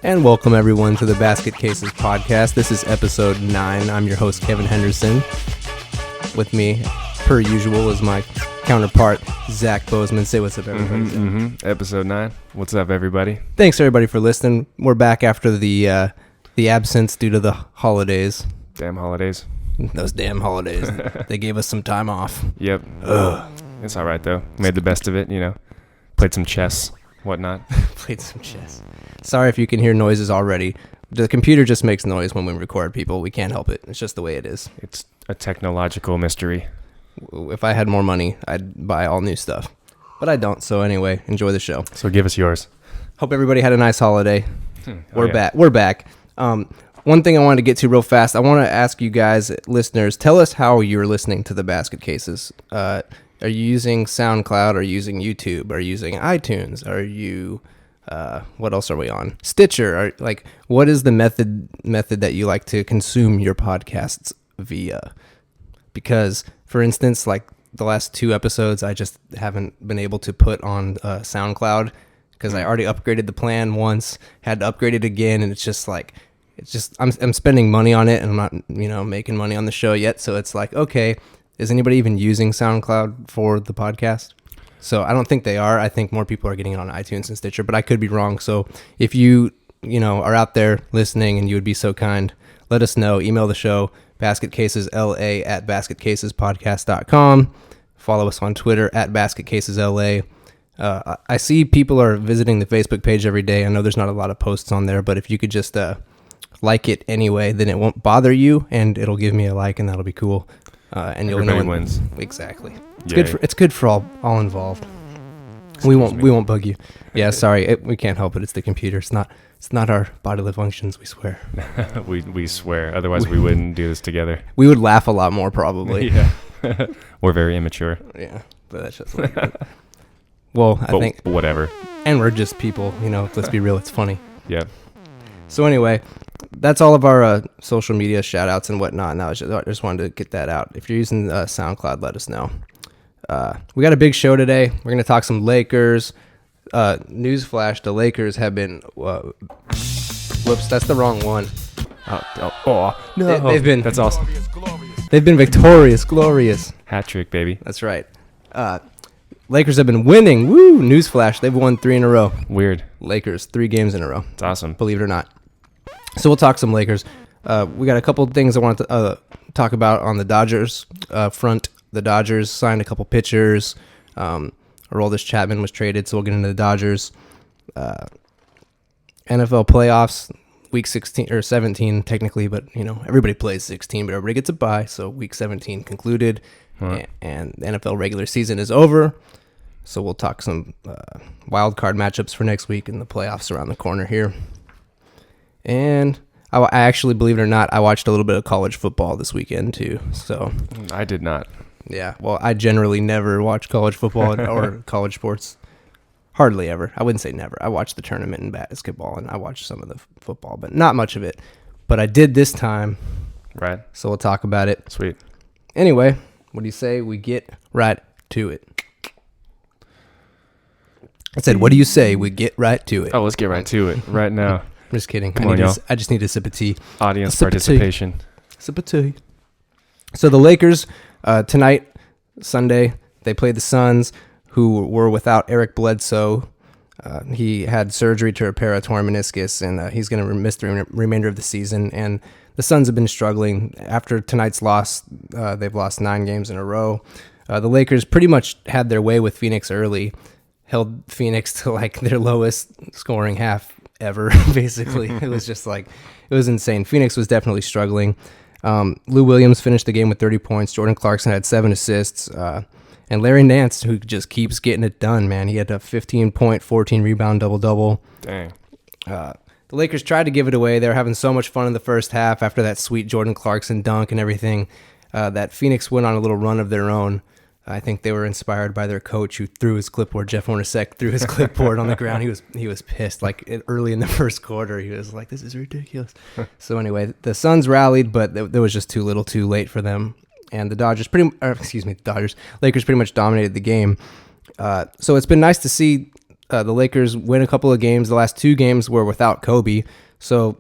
And welcome everyone to the Basket Cases podcast. This is episode 9. I'm your host, Kevin Henderson. With me, per usual, is my counterpart, Zach Bozeman. Say what's up, everybody. Episode 9. What's up, everybody? Thanks, everybody, for listening. We're back after the absence due to the holidays. Damn holidays. Those damn holidays. They gave us some time off. Yep. It's all right, though. Made the best of it, you know. Played some chess, whatnot. Played some chess. Sorry if you can hear noises already. The computer just makes noise when we record, people. We can't help it. It's just the way it is. It's a technological mystery. If I had more money, I'd buy all new stuff. But I don't, so anyway, enjoy the show. So give us yours. Hope everybody had a nice holiday. We're back. One thing I wanted to get to real fast, I want to ask you guys, listeners, tell us how you're listening to the Basket Cases. Are you using SoundCloud? Are you using YouTube? Are you using iTunes? Are you... what else are we on? Stitcher. What is the method that you like to consume your podcasts via? Because, for instance, like the last 2 episodes, I just haven't been able to put on SoundCloud because I already upgraded the plan once, had to upgrade it again, and I'm spending money on it, and I'm not making money on the show yet. So it's like, okay, is anybody even using SoundCloud for the podcast? So I don't think they are. I think more people are getting it on iTunes and Stitcher, but I could be wrong. So if you are out there listening and you would be so kind, let us know. Email the show, basketcasesla@basketcasespodcast.com. Follow us on Twitter @basketcasesla. I see people are visiting the Facebook page every day. I know there's not a lot of posts on there, but if you could just like it anyway, then it won't bother you, and it'll give me a like, and that'll be cool. And you'll Everybody know wins. Exactly. It's good for all involved. We won't bug you. Yeah, sorry, we can't help it. It's the computer. It's not our bodily functions. We swear. we swear. Otherwise, we wouldn't do this together. We would laugh a lot more probably. Yeah. We're very immature. Yeah, but that's just like it. Well, I think whatever. And we're just people. Let's be real. It's funny. Yeah. So anyway, that's all of our social media shout outs and whatnot. And I just wanted to get that out. If you're using SoundCloud, let us know. We got a big show today. We're going to talk some Lakers. Newsflash, the Lakers have been... whoops, that's the wrong one. No. They've been... That's awesome. They've been victorious, glorious. Hat trick, baby. That's right. Lakers have been winning. Woo! Newsflash, they've won 3 in a row. Weird. Lakers, 3 games in a row. It's awesome. Believe it or not. So we'll talk some Lakers. We got a couple of things I want to talk about on the Dodgers front. The Dodgers signed a couple pitchers. Aroldis Chapman was traded, so we'll get into the Dodgers. NFL playoffs, week 16 or 17 technically, but everybody plays 16, but everybody gets a bye. So week 17 concluded, and the NFL regular season is over. So we'll talk some wild card matchups for next week, and the playoffs around the corner here. And I actually, believe it or not, I watched a little bit of college football this weekend too. So I did not. Yeah. Well, I generally never watch college football or college sports. Hardly ever. I wouldn't say never. I watched the tournament in basketball, and I watched some of the football, but not much of it. But I did this time. Right. So we'll talk about it. Sweet. Anyway, what do you say we get right to it? I said, what do you say we get right to it? Oh, let's get right to it right now. I'm just kidding. Come on, y'all. I just need a sip of tea. Audience participation. Sip of tea. So the Lakers, tonight, Sunday, they played the Suns, who were without Eric Bledsoe. He had surgery to repair a torn meniscus, and he's going to miss the remainder of the season. And the Suns have been struggling. After tonight's loss, they've lost 9 games in a row. The Lakers pretty much had their way with Phoenix early, held Phoenix to like their lowest scoring half ever, basically. It was just like, it was insane. Phoenix was definitely struggling. Lou Williams finished the game with 30 points. Jordan Clarkson had 7 assists. And Larry Nance, who just keeps getting it done, man. He had a 15-point, 14-rebound double-double. Dang. The Lakers tried to give it away. They were having so much fun in the first half after that sweet Jordan Clarkson dunk and everything. That Phoenix went on a little run of their own. I think they were inspired by their coach, who threw his clipboard. Jeff Hornacek threw his clipboard on the ground. He was pissed. Like early in the first quarter, he was like, "This is ridiculous." So anyway, the Suns rallied, but there was just too little, too late for them. And the Lakers pretty much dominated the game. So it's been nice to see the Lakers win a couple of games. The last 2 games were without Kobe, so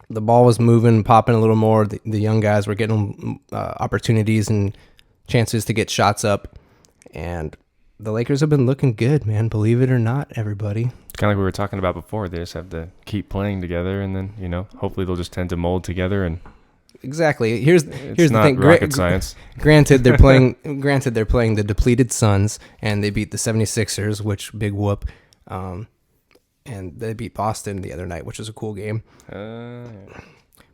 the ball was moving, popping a little more. The young guys were getting opportunities and chances to get shots up, and the Lakers have been looking good, man. Believe it or not, everybody. It's kind of like we were talking about before. They just have to keep playing together, and then hopefully they'll just tend to mold together. And exactly. Here's the thing. Rocket science. Granted, they're playing the depleted Suns, and they beat the 76ers, which big whoop. And they beat Boston the other night, which was a cool game.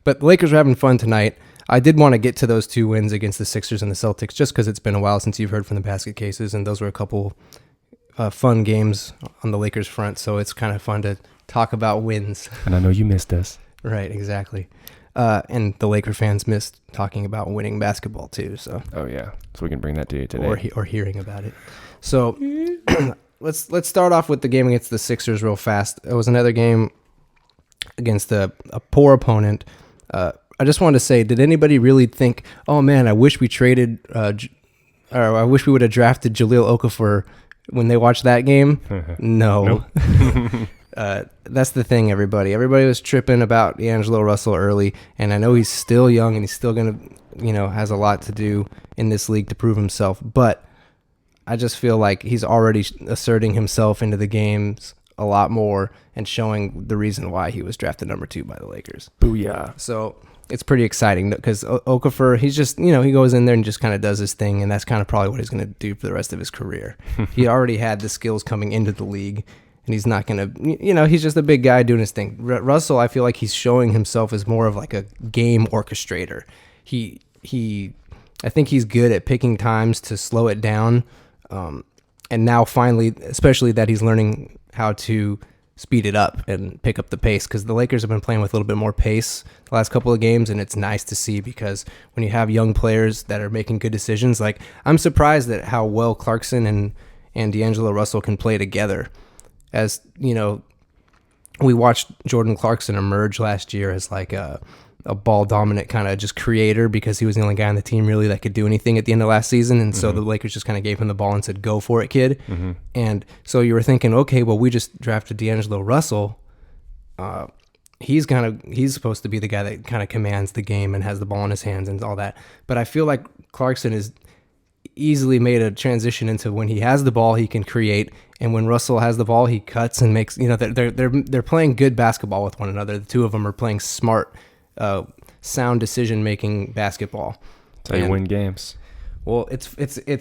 But the Lakers are having fun tonight. I did want to get to those 2 wins against the Sixers and the Celtics, just because it's been a while since you've heard from the basket cases, and those were a couple fun games on the Lakers front. So it's kind of fun to talk about wins. And I know you missed us. Right, exactly. And the Laker fans missed talking about winning basketball too. So. Oh yeah, so we can bring that to you today. Or hearing about it. So let's start off with the game against the Sixers real fast. It was another game against a poor opponent. I just wanted to say, did anybody really think, oh man, I wish we traded, or I wish we would have drafted Jahlil Okafor when they watched that game? No. That's the thing, everybody. Everybody was tripping about D'Angelo Russell early, and I know he's still young and he's still going to, has a lot to do in this league to prove himself, but I just feel like he's already asserting himself into the games a lot more and showing the reason why he was drafted number 2 by the Lakers. Booyah. So it's pretty exciting because Okafor, he's just, he goes in there and just kind of does his thing, and that's kind of probably what he's going to do for the rest of his career. He already had the skills coming into the league, and he's not going to, he's just a big guy doing his thing. Russell, I feel like he's showing himself as more of like a game orchestrator. I think he's good at picking times to slow it down. And now finally, especially that he's learning how to speed it up and pick up the pace, because the Lakers have been playing with a little bit more pace the last couple of games, and it's nice to see, because when you have young players that are making good decisions, like I'm surprised at how well Clarkson and D'Angelo Russell can play together. As we watched Jordan Clarkson emerge last year as like a ball dominant kind of just creator, because he was the only guy on the team really that could do anything at the end of last season. And so the Lakers just kind of gave him the ball and said, go for it, kid. And so you were thinking, okay, well, we just drafted D'Angelo Russell. He's supposed to be the guy that kind of commands the game and has the ball in his hands and all that. But I feel like Clarkson is easily made a transition into when he has the ball, he can create. And when Russell has the ball, he cuts and makes, they're playing good basketball with one another. The two of them are playing smart, sound decision-making basketball. That's how you win games. Well, it's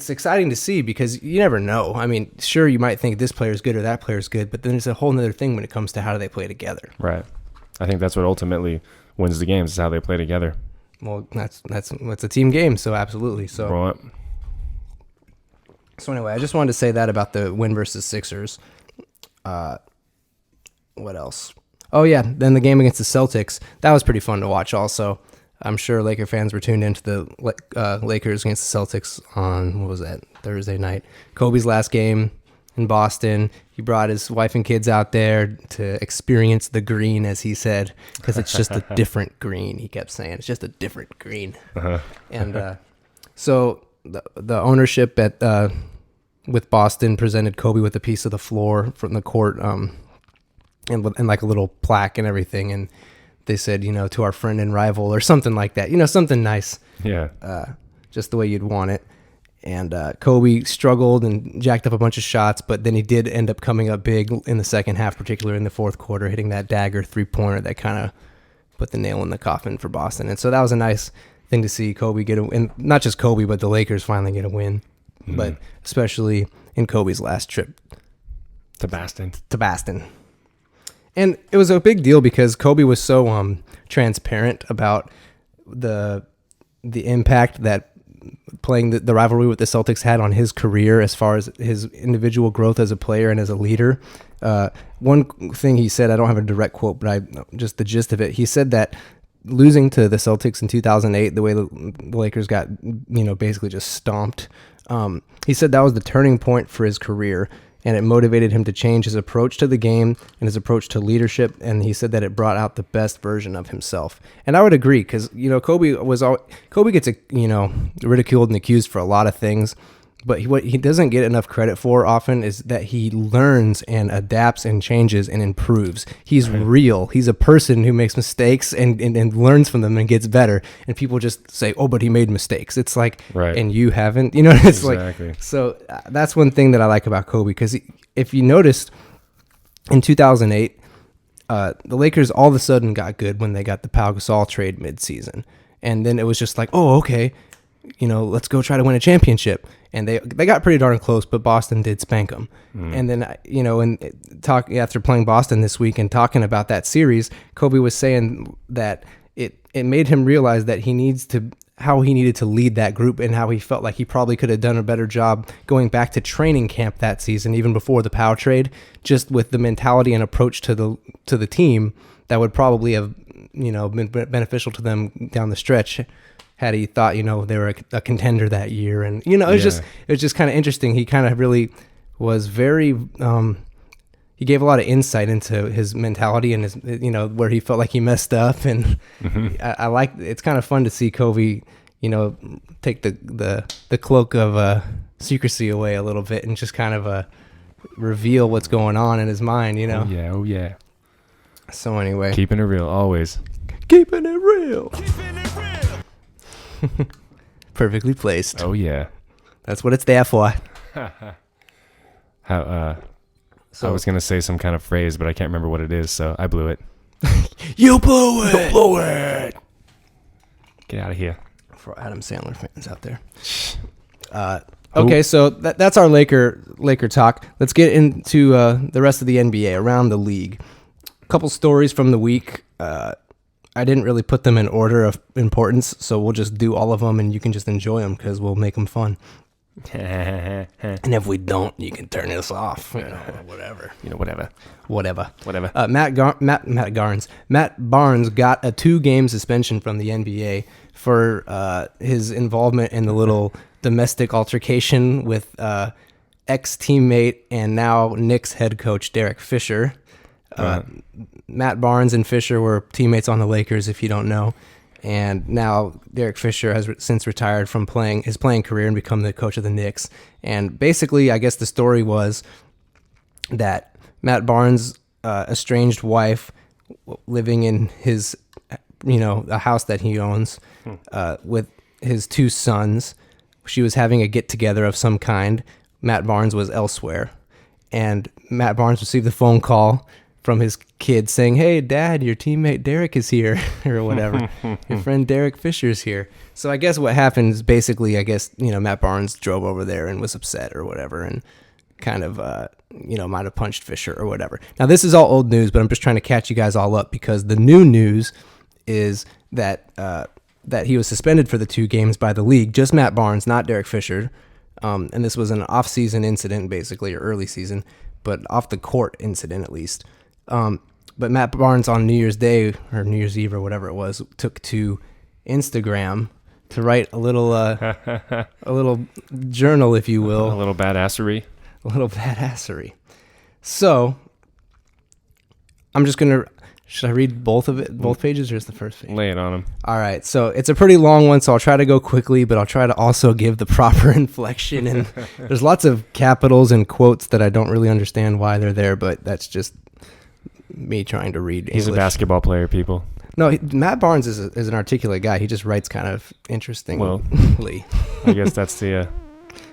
exciting to see, because you never know. I mean, sure, you might think this player's good or that player's good, but then it's a whole other thing when it comes to how do they play together. Right. I think that's what ultimately wins the games, is how they play together. Well, that's a team game, so absolutely. So. Right. So anyway, I just wanted to say that about the win versus Sixers. What else? Oh yeah, then the game against the Celtics, that was pretty fun to watch also. I'm sure Laker fans were tuned into the Lakers against the Celtics on, what was that, Thursday night. Kobe's last game in Boston. He brought his wife and kids out there to experience the green, as he said, because it's just a different green, he kept saying. It's just a different green. And so the ownership with Boston presented Kobe with a piece of the floor from the court, and like a little plaque and everything, and they said, to our friend and rival, or something like that, something nice. Yeah. Just the way you'd want it. And Kobe struggled and jacked up a bunch of shots, but then he did end up coming up big in the second half, particularly in the fourth quarter, hitting that dagger 3-pointer that kind of put the nail in the coffin for Boston. And so that was a nice thing to see Kobe get a win. Not just Kobe, but the Lakers finally get a win. But especially in Kobe's last trip to Boston. And it was a big deal because Kobe was so transparent about the impact that playing the rivalry with the Celtics had on his career, as far as his individual growth as a player and as a leader. One thing he said, I don't have a direct quote, but just the gist of it, he said that losing to the Celtics in 2008, the way the Lakers got, basically just stomped, he said that was the turning point for his career, and it motivated him to change his approach to the game and his approach to leadership. And he said that it brought out the best version of himself. And I would agree, because Kobe gets ridiculed and accused for a lot of things, But what he doesn't get enough credit for often is that he learns and adapts and changes and improves. He's real. He's a person who makes mistakes and learns from them and gets better. And people just say, oh, but he made mistakes. It's like, and you haven't. You know, it's like, so that's one thing that I like about Kobe, because if you noticed in 2008, the Lakers all of a sudden got good when they got the Pau Gasol trade midseason. And then it was just like, oh, okay, you know, let's go try to win a championship. And they got pretty darn close, but Boston did spank them. And then, you know, after playing Boston this week and talking about that series, Kobe was saying that it made him realize that how he needed to lead that group, and how he felt like he probably could have done a better job going back to training camp that season, even before the Pau trade, just with the mentality and approach to the team that would probably have, you know, been beneficial to them down the stretch, had he thought, you know, they were a contender that year. And, you know, it was just kind of interesting. He kind of really was very, he gave a lot of insight into his mentality and his, you know, where he felt like he messed up. And I like, it's kind of fun to see Kobe, you know, take the cloak of secrecy away a little bit and just kind of reveal what's going on in his mind, you know? Oh yeah. So anyway. Keeping it real, always. Keeping it real. Perfectly placed. Oh yeah, that's what it's there for. I was gonna say some kind of phrase, but I can't remember what it is, so I blew it. You blew it. You blew it. Get out of here. For Adam Sandler fans out there. Okay, so that's our Laker talk. Let's get into the rest of the NBA around the league. A couple stories from the week. I didn't really put them in order of importance, so we'll just do all of them, and you can just enjoy them because we'll make them fun. And if we don't, you can turn us off. You know, whatever. You know, whatever. Matt Barnes got a 2-game suspension from the NBA for his involvement in the little domestic altercation with ex-teammate and now Knicks head coach Derek Fisher. Matt Barnes and Fisher were teammates on the Lakers, if you don't know. And now Derek Fisher has since retired from his playing career and become the coach of the Knicks. And basically, I guess the story was that Matt Barnes' estranged wife, living in his, you know, a house that he owns with his 2 sons, she was having a get-together of some kind. Matt Barnes was elsewhere. And Matt Barnes received a phone call from his kid saying, hey, Dad, your teammate Derek is here, or whatever. Your friend Derek Fisher's here. So I guess what happened is basically, I guess, you know, Matt Barnes drove over there and was upset or whatever and kind of, you know, might have punched Fisher or whatever. Now, this is all old news, but I'm just trying to catch you guys all up because the new news is that he was suspended for the 2 games by the league, just Matt Barnes, not Derek Fisher. And this was an off-season incident, basically, or early season, but off-the-court incident at least. But Matt Barnes on New Year's Day or New Year's Eve or whatever it was took to Instagram to write a little journal, if you will. A little badassery. So I'm just going to, should I read both pages or just the first page? Lay it on him. All right. So it's a pretty long one, so I'll try to go quickly, but I'll try to also give the proper inflection. And there's lots of capitals and quotes that I don't really understand why they're there, but that's just me trying to read English. He's a basketball player, people. No, Matt Barnes is an articulate guy. He just writes kind of interestingly. Well, I guess that's the...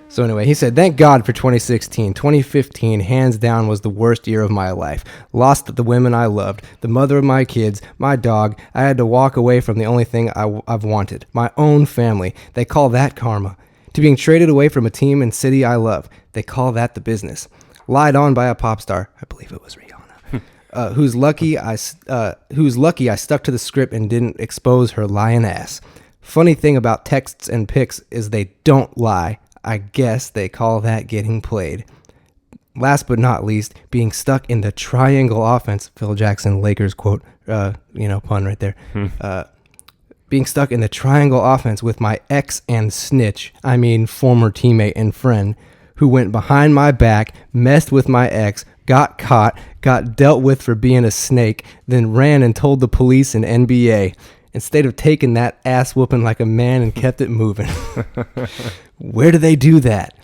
So anyway, he said, thank God for 2016. 2015, hands down, was the worst year of my life. Lost the women I loved, the mother of my kids, my dog. I had to walk away from the only thing I've wanted, my own family. They call that karma. To being traded away from a team and city I love. They call that the business. Lied on by a pop star. I believe it was Rihanna. Who's lucky I stuck to the script and didn't expose her lying ass. Funny thing about texts and pics is they don't lie. I guess they call that getting played. Last but not least, being stuck in the triangle offense. Phil Jackson, Lakers quote, pun right there. Being stuck in the triangle offense with my ex and snitch, I mean former teammate and friend, who went behind my back, messed with my ex, got caught, got dealt with for being a snake, then ran and told the police and NBA. Instead of taking that ass whooping like a man and kept it moving. Where do they do that?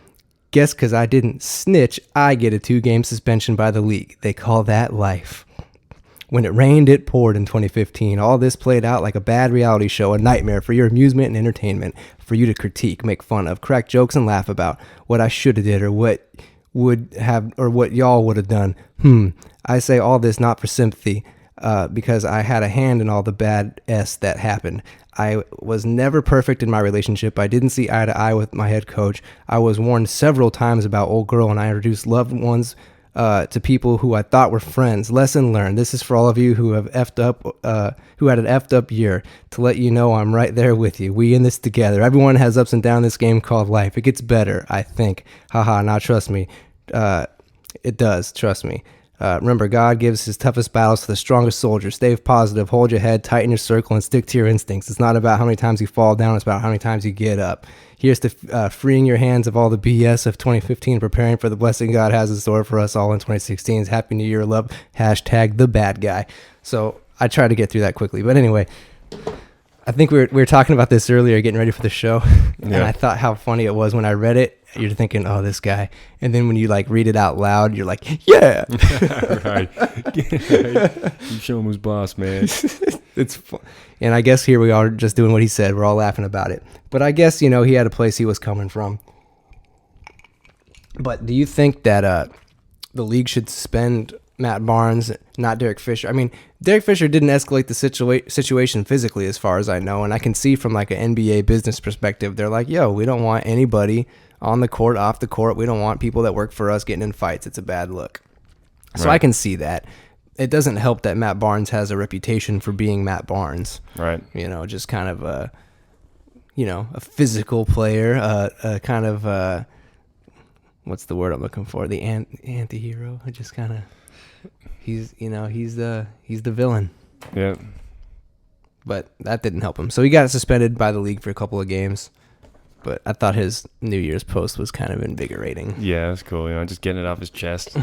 Guess because I didn't snitch, I get a 2-game suspension by the league. They call that life. When it rained, it poured in 2015. All this played out like a bad reality show, a nightmare for your amusement and entertainment, for you to critique, make fun of, crack jokes, and laugh about what I should have did or what would have or what y'all would have done. I say all this not for sympathy, because I had a hand in all the bad S that happened. I was never perfect in my relationship. I didn't see eye to eye with my head coach. I was warned several times about old girl, and I introduced loved ones to people who I thought were friends. Lesson learned. This is for all of you who have effed up, who had an effed up year, to let you know I'm right there with you. We in this together. Everyone has ups and downs in this game called life. It gets better, I think. Haha, now trust me. It does, trust me. Remember, God gives his toughest battles to the strongest soldiers. Stay positive, hold your head, tighten your circle, and stick to your instincts. It's not about how many times you fall down, it's about how many times you get up. Here's to freeing your hands of all the BS of 2015, preparing for the blessing God has in store for us all in 2016. Happy New Year, love, hashtag the bad guy. So I tried to get through that quickly. But anyway, I think we were talking about this earlier, getting ready for the show. And I thought how funny it was when I read it. You're thinking, oh, this guy. And then when you like read it out loud, you're like, yeah. Right. You show him who's boss, man. It's fun. And I guess here we are just doing what he said. We're all laughing about it. But I guess, he had a place he was coming from. But do you think that the league should suspend Matt Barnes, not Derek Fisher? I mean, Derek Fisher didn't escalate the situation physically as far as I know. And I can see from like an NBA business perspective, they're like, yo, we don't want anybody on the court, off the court. We don't want people that work for us getting in fights. It's a bad look. So I can see that. It doesn't help that Matt Barnes has a reputation for being Matt Barnes. Right. Just kind of a physical player, a kind of, what's the word I'm looking for? The anti-hero. Just kind of, he's the villain. Yeah. But that didn't help him. So he got suspended by the league for a couple of games. But I thought his New Year's post was kind of invigorating. Yeah, that's cool. Just getting it off his chest.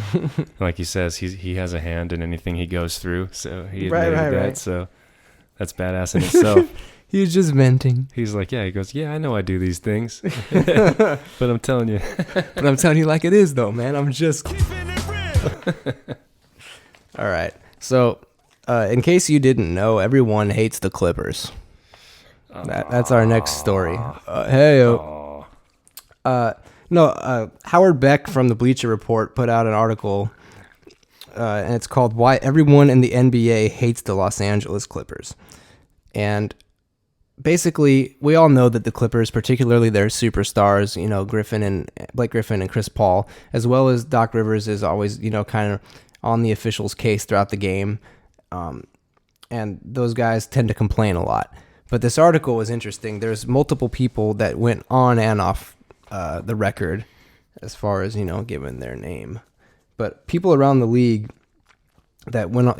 Like he says, he has a hand in anything he goes through. So he admitted that. Right. So that's badass in itself. He was just venting. He's like, he goes, I know I do these things. But I'm telling you. But I'm telling you like it is, though, man. I'm just... All right. So, in case you didn't know, everyone hates the Clippers. That's our next story. Howard Beck from the Bleacher Report put out an article, and it's called "Why Everyone in the NBA Hates the Los Angeles Clippers." And basically, we all know that the Clippers, particularly their superstars, Blake Griffin and Chris Paul, as well as Doc Rivers, is always, kind of on the officials' case throughout the game. And those guys tend to complain a lot. But this article was interesting. There's multiple people that went on and off the record as far as, giving their name. But people around the league that went,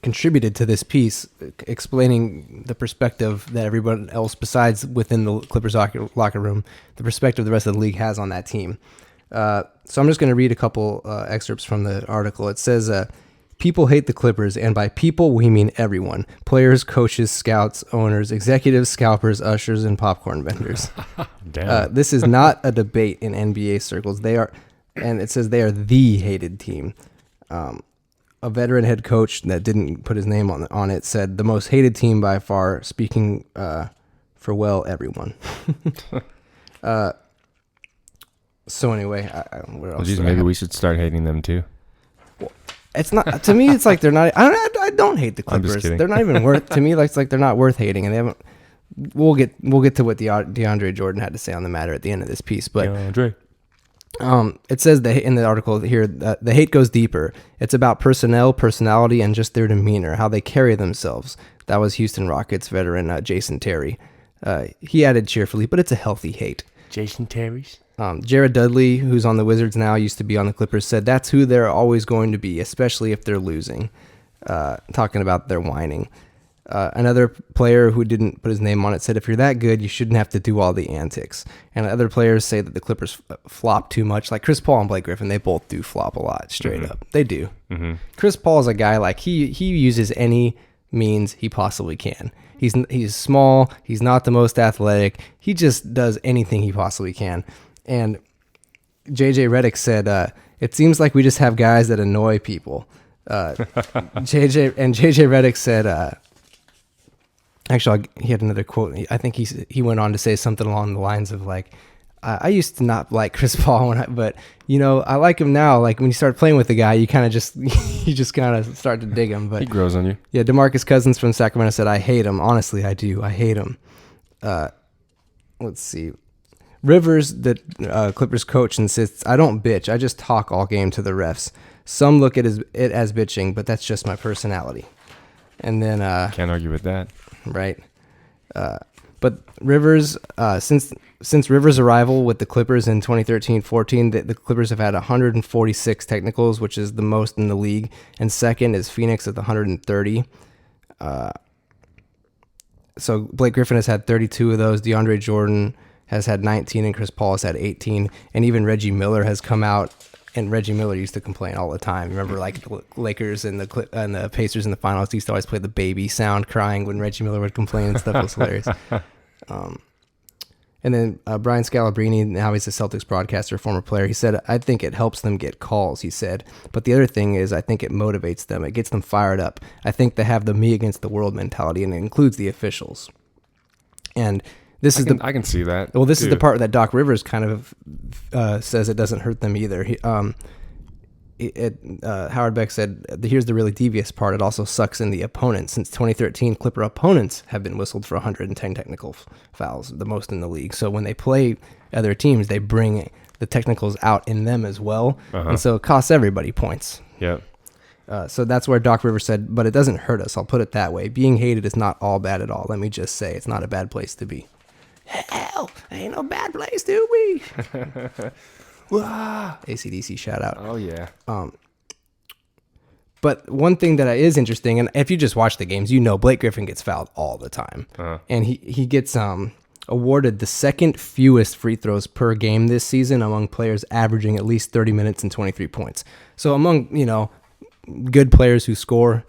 contributed to this piece, explaining the perspective that everyone else besides within the Clippers locker room, the perspective the rest of the league has on that team. So I'm just going to read a couple excerpts from the article. It says, people hate the Clippers, and by people, we mean everyone. Players, coaches, scouts, owners, executives, scalpers, ushers, and popcorn vendors. Damn. This is not a debate in NBA circles. And it says they are the hated team. A veteran head coach that didn't put his name on it said, the most hated team by far, speaking for, everyone. So anyway, where else? Maybe we should start hating them too. It's not, to me, it's like they're not, I don't hate the Clippers. I'm just kidding. They're not even worth, to me, it's like they're not worth hating, and they haven't, we'll get to what DeAndre Jordan had to say on the matter at the end of this piece, but DeAndre. It says in the article here that the hate goes deeper. It's about personnel, personality, and just their demeanor, how they carry themselves. That was Houston Rockets veteran Jason Terry. He added cheerfully, but it's a healthy hate. Jason Terry's? Jared Dudley, who's on the Wizards now, used to be on the Clippers, said that's who they're always going to be, especially if they're losing, talking about their whining. Another player who didn't put his name on it said, if you're that good, you shouldn't have to do all the antics. And other players say that the Clippers flop too much. Like Chris Paul and Blake Griffin, they both do flop a lot, straight up. They do. Mm-hmm. Chris Paul is a guy, like, he uses any means he possibly can. He's small. He's not the most athletic. He just does anything he possibly can. And JJ Redick said, it seems like we just have guys that annoy people. JJ Redick said, actually, he had another quote. I think he went on to say something along the lines of like, I used to not like Chris Paul, but I like him now. Like when you start playing with the guy, you kind of just kind of start to dig him. But he grows on you. Yeah, DeMarcus Cousins from Sacramento said, I hate him. Honestly, I do. I hate him. Let's see. Rivers, the Clippers coach, insists, I don't bitch. I just talk all game to the refs. Some look at it as bitching, but that's just my personality. And then can't argue with that. Right. But Rivers, since Rivers' arrival with the Clippers in 2013-14, the Clippers have had 146 technicals, which is the most in the league. And second is Phoenix with 130. So Blake Griffin has had 32 of those. DeAndre Jordan has had 19, and Chris Paul has had 18. And even Reggie Miller has come out. And Reggie Miller used to complain all the time. Remember, like the Lakers and the Pacers in the finals, he used to always play the baby sound, crying when Reggie Miller would complain and stuff. It was hilarious. And then Brian Scalabrine, now he's a Celtics broadcaster, former player. He said, "I think it helps them get calls." He said, but the other thing is, I think it motivates them. It gets them fired up. I think they have the me against the world mentality, and it includes the officials. And I can see that. Well, this is the part that Doc Rivers kind of says it doesn't hurt them either. Howard Beck said, here's the really devious part. It also sucks in the opponent. Since 2013, Clipper opponents have been whistled for 110 technical fouls, the most in the league. So when they play other teams, they bring the technicals out in them as well. And so it costs everybody points. Yep. So that's where Doc Rivers said, but it doesn't hurt us. I'll put it that way. Being hated is not all bad at all. Let me just say, it's not a bad place to be. Hell, ain't no bad place to be. AC/DC shout out. Oh yeah. But one thing that is interesting, and if you just watch the games, Blake Griffin gets fouled all the time, and he gets awarded the second fewest free throws per game this season among players averaging at least 30 minutes and 23 points. So among good players who score,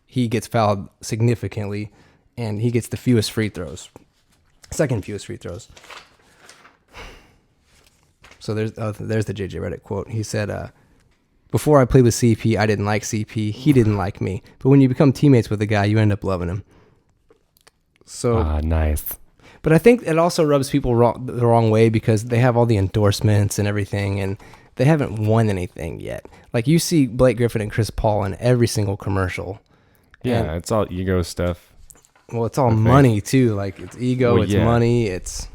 he gets fouled significantly, and he gets the fewest free throws. Second fewest free throws. So there's the JJ Redick quote. He said, before I played with CP, I didn't like CP. He didn't like me. But when you become teammates with a guy, you end up loving him. So nice. But I think it also rubs people the wrong way because they have all the endorsements and everything, and they haven't won anything yet. Like you see Blake Griffin and Chris Paul in every single commercial. Yeah, it's all ego stuff. Well, it's all money too. Like it's ego, it's money, it's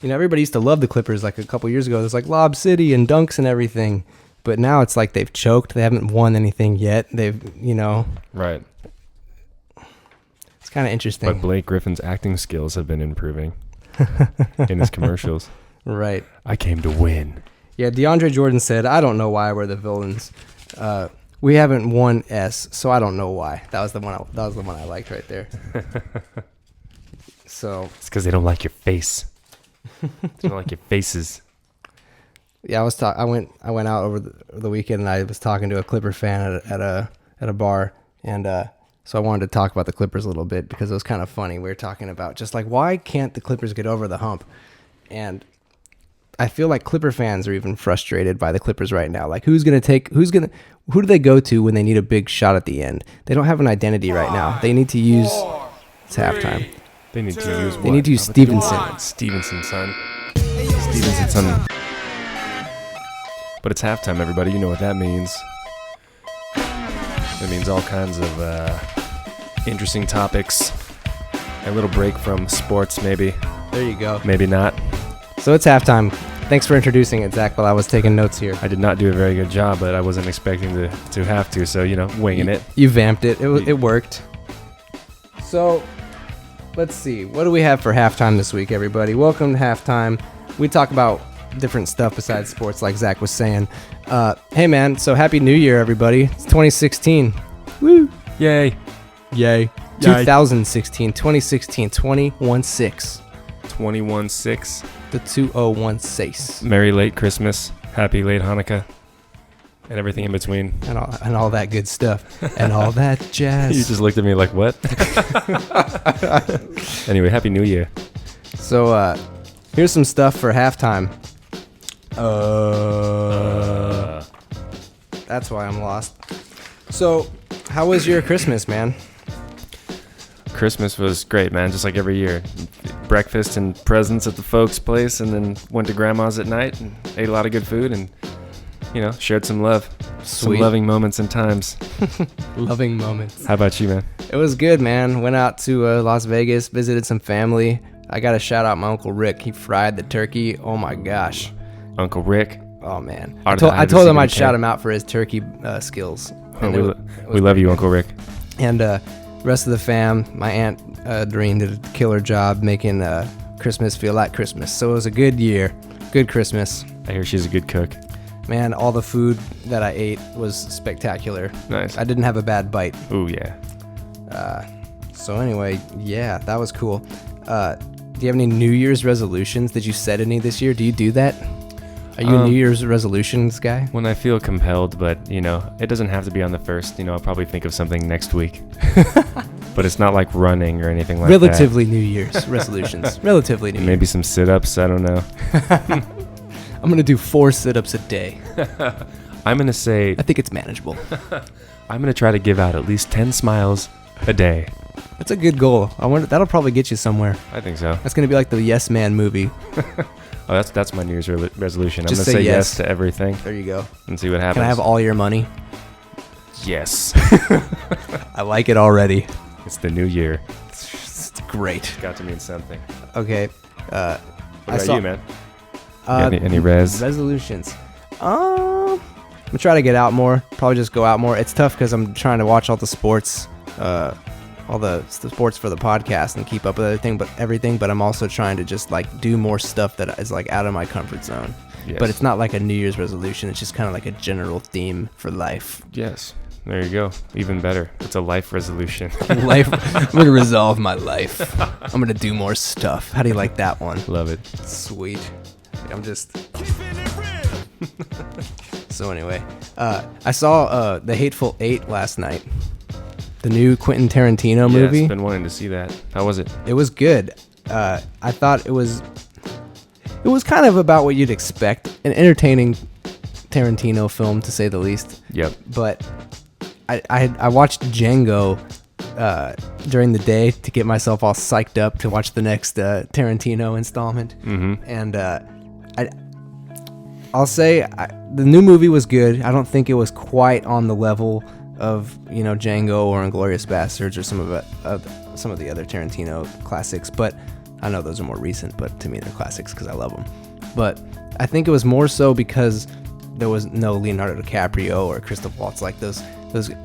everybody used to love the Clippers like a couple years ago. There's like Lob City and dunks and everything, but now it's like they've choked. They haven't won anything yet. They've right. It's kind of interesting. But Blake Griffin's acting skills have been improving in his commercials. Right. I came to win. Yeah, DeAndre Jordan said, "I don't know why we're the villains. We haven't won S, so I don't know why." That was the one I liked right there. So it's because they don't like your face. They don't like your faces. Yeah, I went out over the weekend and I was talking to a Clipper fan at a bar, and so I wanted to talk about the Clippers a little bit because it was kind of funny. We were talking about just like why can't the Clippers get over the hump, and I feel like Clipper fans are even frustrated by the Clippers right now. Like who do they go to when they need a big shot at the end? They don't have an identity right now. They need to use it's halftime. They need to use They need to use Stevenson. Stevenson, son. Stevenson, son. But it's halftime, everybody. You know what that means. It means all kinds of interesting topics. A little break from sports, maybe. There you go. Maybe not. So it's halftime. Thanks for introducing it, Zach, while I was taking notes here. I did not do a very good job, but I wasn't expecting to have to, so, winging it. You vamped it. It worked. So, let's see. What do we have for halftime this week, everybody? Welcome to halftime. We talk about different stuff besides sports, like Zach was saying. Hey, man, so Happy New Year, everybody. It's 2016. Woo! Yay. 2016, 2016, 21-6. 21-6. The 201-6. Merry late Christmas. Happy late Hanukkah. And everything in between. And all that good stuff. And all that jazz. You just looked at me like, what? Anyway, Happy New Year. So, here's some stuff for halftime. That's why I'm lost. So, how was your Christmas, man? Christmas was great, man. Just like every year. Breakfast and presents at the folks' place, and then went to grandma's at night and ate a lot of good food and, shared some love. Sweet. Some loving moments and times. Loving moments. How about you, man? It was good, man. Went out to Las Vegas, visited some family. I got to shout out my Uncle Rick. He fried the turkey. Oh, my gosh. Uncle Rick. Oh, man. I told him I'd shout him out for his turkey skills. We love you, Uncle Rick. And rest of the fam, my aunt Doreen did a killer job making Christmas feel like Christmas. So it was a good year. Good Christmas. I hear she's a good cook. Man, all the food that I ate was spectacular. Nice. I didn't have a bad bite. Ooh, yeah. So anyway, yeah, that was cool. Do you have any New Year's resolutions? Did you set any this year? Do you do that? Are you a New Year's resolutions guy? When I feel compelled, but, it doesn't have to be on the first. I'll probably think of something next week. But it's not like running or anything like Relatively New Year's resolutions. Relatively New Year's. Maybe some sit-ups. I don't know. I'm going to do 4 sit-ups a day. I'm going to say... I think it's manageable. I'm going to try to give out at least 10 smiles a day. That's a good goal. I wonder that'll probably get you somewhere. I think so. That's going to be like the Yes Man movie. Oh, that's my New Year's resolution. Just I'm going to say yes to everything. There you go. And see what happens. Can I have all your money? Yes. I like it already. It's the new year. It's great. It's got to mean something. Okay. What about you, man? Any resolutions? I'm gonna try to get out more. Probably just go out more. It's tough because I'm trying to watch all the sports, all the sports for the podcast and keep up with everything. But I'm also trying to just like do more stuff that is like out of my comfort zone. Yes. But it's not like a New Year's resolution. It's just kind of like a general theme for life. Yes. There you go. Even better. It's a life resolution. I'm going to resolve my life. I'm going to do more stuff. How do you like that one? Love it. Sweet. I'm just... So anyway, I saw The Hateful Eight last night. The new Quentin Tarantino movie. Yeah, I've been wanting to see that. How was it? It was good. I thought it was kind of about what you'd expect. An entertaining Tarantino film, to say the least. Yep. But I watched Django during the day to get myself all psyched up to watch the next Tarantino installment. Mm-hmm. And I'll say the new movie was good. I don't think it was quite on the level of Django or Inglourious Bastards or some of the other Tarantino classics, but I know those are more recent, but to me they're classics because I love them. But I think it was more so because there was no Leonardo DiCaprio or Christoph Waltz, like those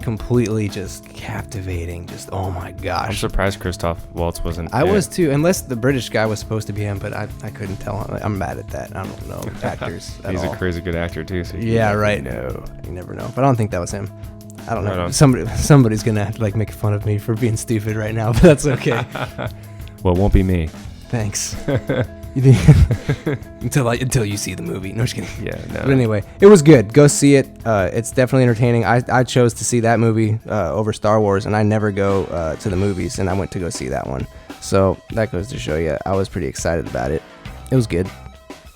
completely just captivating, just oh my gosh. I'm surprised Christoph Waltz wasn't. I was too, unless the British guy was supposed to be him, but I couldn't tell. I'm mad at that. I don't know actors at He's all. a crazy good actor too. So yeah, right. No, you never know. But I don't think that was him. I don't know. Right, somebody's gonna like make fun of me for being stupid right now, but that's okay. Well, it won't be me. Thanks. until you see the movie. No, just kidding. Yeah, no. But anyway, it was good. Go see it. It's definitely entertaining. I chose to see that movie over Star Wars, and I never go to the movies, and I went to go see that one. So that goes to show you, I was pretty excited about it. It was good.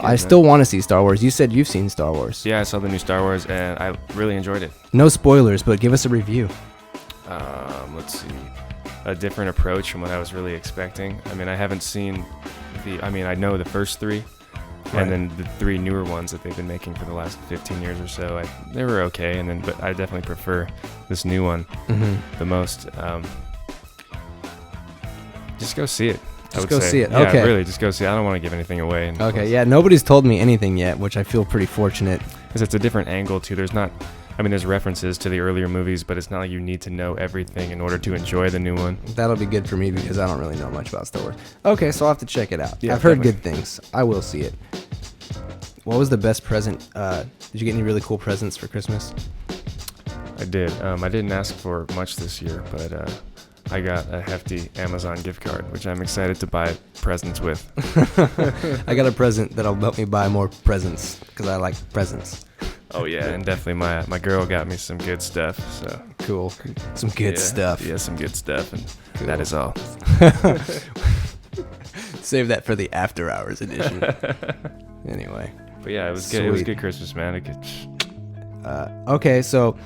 I still want to see Star Wars. You said you've seen Star Wars. Yeah, I saw the new Star Wars, and I really enjoyed it. No spoilers, but give us a review. Let's see. A different approach from what I was really expecting. I mean, I haven't seen I know the first 3, right, and then the 3 newer ones that they've been making for the last 15 years or so. They were okay, but I definitely prefer this new one the most. Just go see it. Just go see it. Yeah, okay. Really, just go see it. I don't want to give anything away. Okay, yeah, nobody's told me anything yet, which I feel pretty fortunate. Because it's a different angle, too. There's references to the earlier movies, but it's not like you need to know everything in order to enjoy the new one. That'll be good for me because I don't really know much about Star Wars. Okay, so I'll have to check it out. Yeah, I've heard good things. I will see it. What was the best present? Did you get any really cool presents for Christmas? I did. I didn't ask for much this year, but I got a hefty Amazon gift card, which I'm excited to buy presents with. I got a present that'll help me buy more presents because I like presents. Oh yeah, and definitely my girl got me some good stuff. So cool, some good stuff. Yeah, some good stuff, and cool. That is all. Save that for the after hours edition. Anyway, But yeah, it was good. It was a good Christmas, man. Okay, so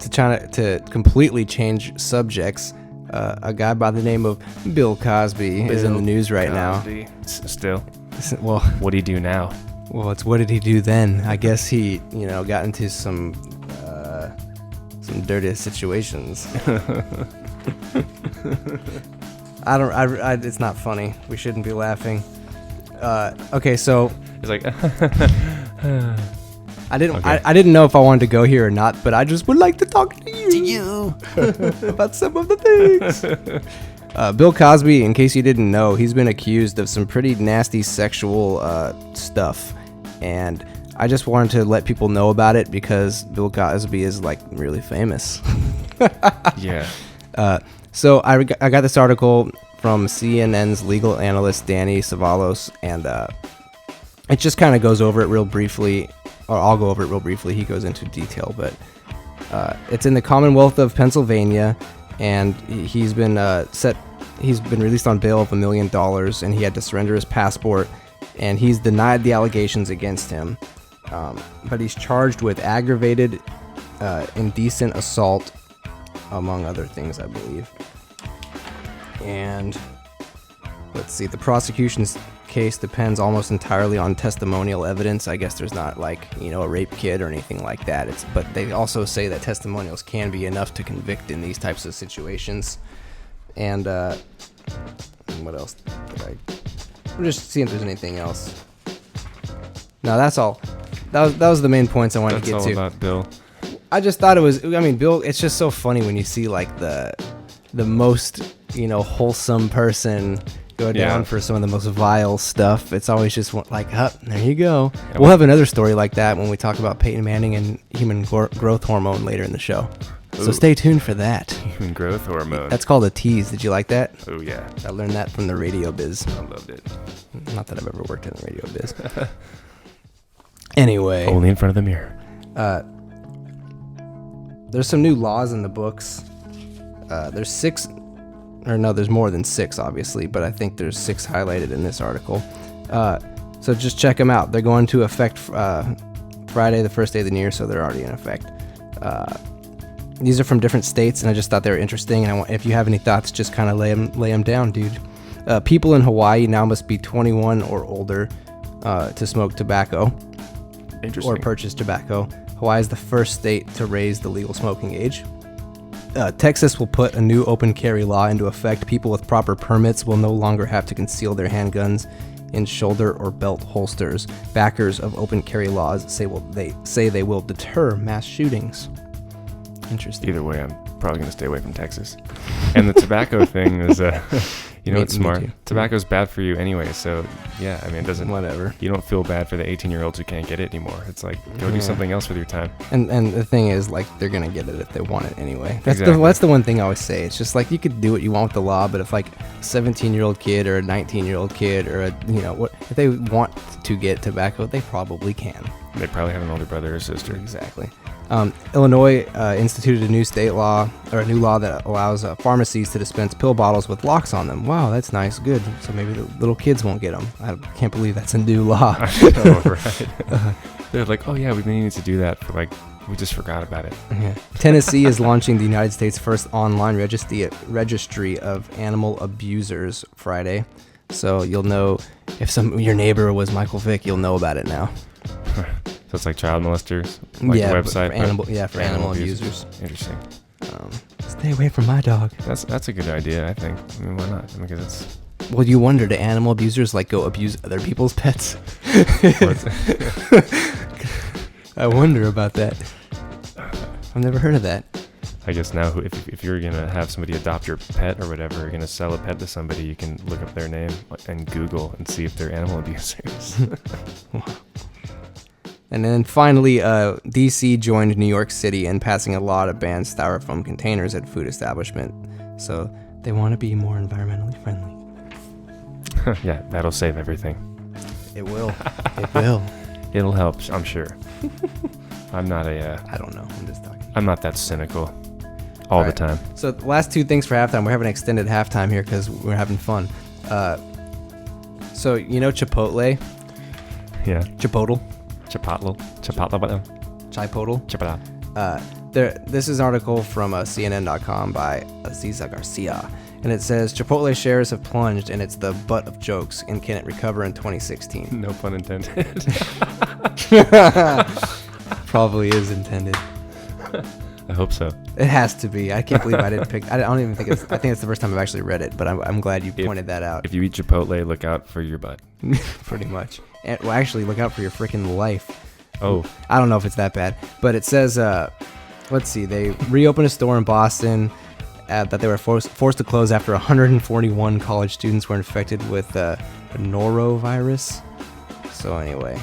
to completely change subjects, a guy by the name of Bill Cosby is in the news right now. Still. Well, what do you do now? Well, it's what did he do then? I guess he, got into some dirty situations. It's not funny. We shouldn't be laughing. Okay, so it's like I didn't know if I wanted to go here or not, but I just would like to talk to you about some of the things. Bill Cosby, in case you didn't know, he's been accused of some pretty nasty sexual stuff, and I just wanted to let people know about it because Bill Cosby is like really famous. Yeah. So I got this article from CNN's legal analyst Danny Savalos, and it just kind of goes over it real briefly, or I'll go over it real briefly. He goes into detail, but it's in the Commonwealth of Pennsylvania, and he's been released on bail of $1 million, and he had to surrender his passport, and he's denied the allegations against him, but he's charged with aggravated indecent assault, among other things, I believe. And let's see, the prosecution's case depends almost entirely on testimonial evidence. I guess there's not a rape kit or anything like that. But they also say that testimonials can be enough to convict in these types of situations. And what else? I'm just seeing if there's anything else. No, that's all. That was the main points I wanted to get to. That's all about Bill. I just thought it was. I mean, Bill. It's just so funny when you see the most wholesome person go down for some of the most vile stuff. It's always just there you go. Yeah, we'll have another story like that when we talk about Peyton Manning and human growth hormone later in the show. Ooh. So stay tuned for that. Human growth hormone. That's called a tease. Did you like that? Oh yeah. I learned that from the radio biz. I loved it. Not that I've ever worked in the radio biz. Anyway. Only in front of the mirror. There's some new laws in the books. There's 6, or no, there's more than 6, obviously, but I think there's 6 highlighted in this article. So just check them out. They're going to affect Friday, the first day of the new year, so they're already in effect. These are from different states, and I just thought they were interesting. And if you have any thoughts, just kind of lay them down, dude. People in Hawaii now must be 21 or older to smoke tobacco. Interesting. Or purchase tobacco. Hawaii is the first state to raise the legal smoking age. Texas will put a new open carry law into effect. People with proper permits will no longer have to conceal their handguns in shoulder or belt holsters. Backers of open carry laws say they will deter mass shootings. Interesting. Either way, I'm probably going to stay away from Texas. And the tobacco thing is, it's smart. Tobacco's bad for you anyway, so yeah, I mean, it doesn't. Whatever. You don't feel bad for the 18-year-olds who can't get it anymore. It's like, go do something else with your time. And the thing is, they're gonna get it if they want it anyway. That's the one thing I always say. It's just you could do what you want with the law, but if a 17-year-old kid or a 19-year-old kid or if they want to get tobacco, they probably can. They probably have an older brother or sister. Exactly. Illinois instituted a new new law that allows pharmacies to dispense pill bottles with locks on them. Wow, that's nice. Good. So maybe the little kids won't get them. I can't believe that's a new law. Oh, right. They're like, oh yeah, we've been needing to do that, but we just forgot about it. Yeah. Tennessee is launching the United States' first online registry of animal abusers Friday. So you'll know if your neighbor was Michael Vick, you'll know about it now. So it's like child molesters, the website. For animal abusers. Interesting. Stay away from my dog. That's a good idea, I think. I mean, why not? Because it's. Well, you wonder, do animal abusers go abuse other people's pets? I wonder about that. I've never heard of that. I guess now, if you're gonna have somebody adopt your pet or whatever, you're gonna sell a pet to somebody, you can look up their name and Google and see if they're animal abusers. Wow. And then finally, D.C. joined New York City in passing a law to ban styrofoam containers at food establishment. So they want to be more environmentally friendly. Yeah, that'll save everything. It will. It will. It'll help, I'm sure. I'm not I don't know. I'm just talking. I'm not that cynical all the time. So the last 2 things for halftime. We're having an extended halftime here because we're having fun. So Chipotle? Yeah. Chipotle? Chipotle. Chipotle. This is an article from CNN.com by Aziza Garcia, and it says Chipotle shares have plunged, and it's the butt of jokes. And can it recover in 2016? No pun intended. Probably is intended. I hope so. It has to be. I can't believe I didn't pick. I don't even think it's. I think it's the first time I've actually read it, but I'm glad you pointed that out. If you eat Chipotle, look out for your butt. Pretty much. And well, actually, look out for your freaking life. Oh, I don't know if it's that bad, but it says. Let's see. They reopened a store in Boston that they were forced to close after 141 college students were infected with norovirus. So anyway.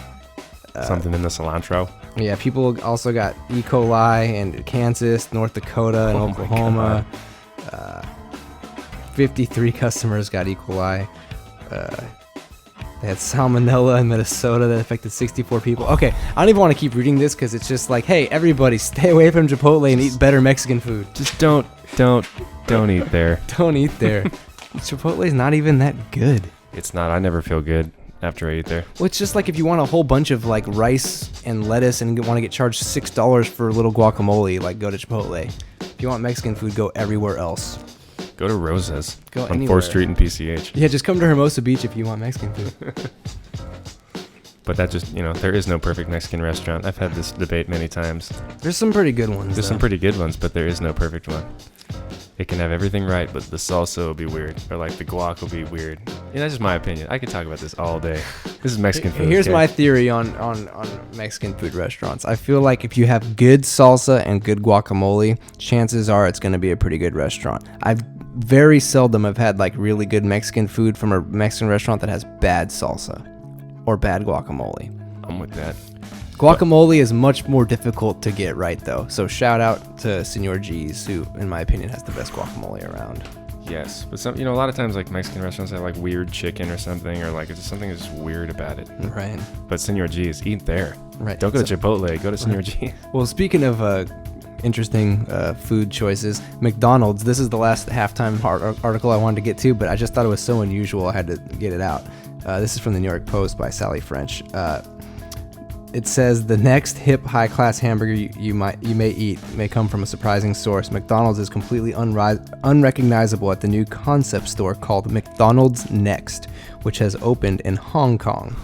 Something in the cilantro. Yeah, people also got E. coli in Kansas, North Dakota, and Oklahoma. 53 customers got E. coli. They had salmonella in Minnesota that affected 64 people. Okay, I don't even want to keep reading this because it's just like, hey, everybody, stay away from Chipotle and eat better Mexican food. Just don't eat there. Don't eat there. Chipotle's not even that good. It's not. I never feel good after I eat there. Well, it's just like if you want a whole bunch of like rice and lettuce and want to get charged $6 for a little guacamole, like go to Chipotle. If you want Mexican food, go everywhere else. Go to Rosa's on anywhere. 4th Street in PCH. Yeah, just come to Hermosa Beach if you want Mexican food. But that just, there is no perfect Mexican restaurant. I've had this debate many times. There's some pretty good ones. There's some pretty good ones, but there is no perfect one. It can have everything right, but the salsa will be weird, or like the guac will be weird. Yeah, that's just my opinion. I could talk about this all day. This is Mexican food. Here's my theory on Mexican food restaurants. I feel like if you have good salsa and good guacamole, chances are it's going to be a pretty good restaurant. I've very seldom have had like really good Mexican food from a Mexican restaurant that has bad salsa or bad guacamole. I'm with that. Guacamole is much more difficult to get right, though. So shout out to Senor G's, who, in my opinion, has the best guacamole around. Yes, but some, a lot of times like Mexican restaurants have like weird chicken or something, or like it's just something that's just weird about it. Right. But Senor G's, eat there. Right. Don't go to Chipotle. Go to Senor G's. Well, speaking of interesting food choices, McDonald's. This is the last halftime article I wanted to get to, but I just thought it was so unusual I had to get it out. This is from the New York Post by Sally French. It says the next hip high-class hamburger you may eat may come from a surprising source. McDonald's is completely unrecognizable at the new concept store called McDonald's Next, which has opened in Hong Kong.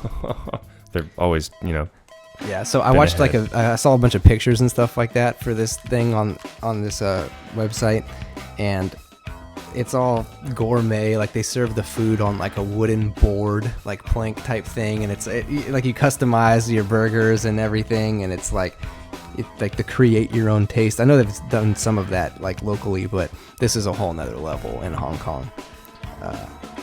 They're always, Yeah, so I watched I saw a bunch of pictures and stuff like that for this thing on this website, and it's all gourmet. Like they serve the food on like a wooden board, like plank type thing, and like you customize your burgers and everything, and it's like to create your own taste. I know they've done some of that like locally, but this is a whole nother level in Hong Kong.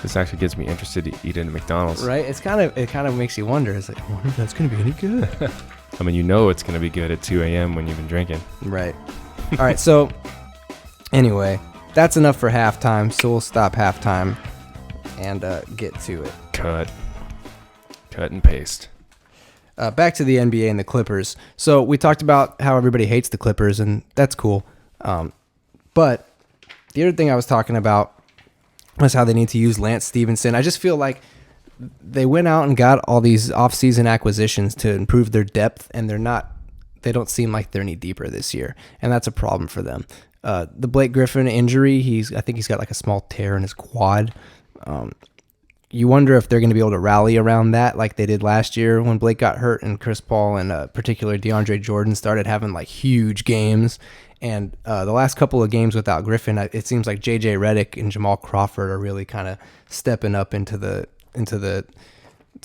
This actually gets me interested to eat in McDonald's. Right? It kind of makes you wonder. It's like, I wonder if that's gonna be any good. I mean, it's gonna be good at 2 a.m. when you've been drinking. Right. All right. So anyway. That's enough for halftime, so we'll stop halftime and get to it. Cut and paste. Back to the NBA and the Clippers. So we talked about how everybody hates the Clippers, and that's cool. But the other thing I was talking about was how they need to use Lance Stevenson. I just feel like they went out and got all these off-season acquisitions to improve their depth, and they don't seem like they're any deeper this year, and that's a problem for them. The Blake Griffin injury, I think he's got like a small tear in his quad. You wonder if they're going to be able to rally around that like they did last year when Blake got hurt and Chris Paul and particularly DeAndre Jordan started having like huge games. And the last couple of games without Griffin, it seems like JJ Redick and Jamal Crawford are really kind of stepping up to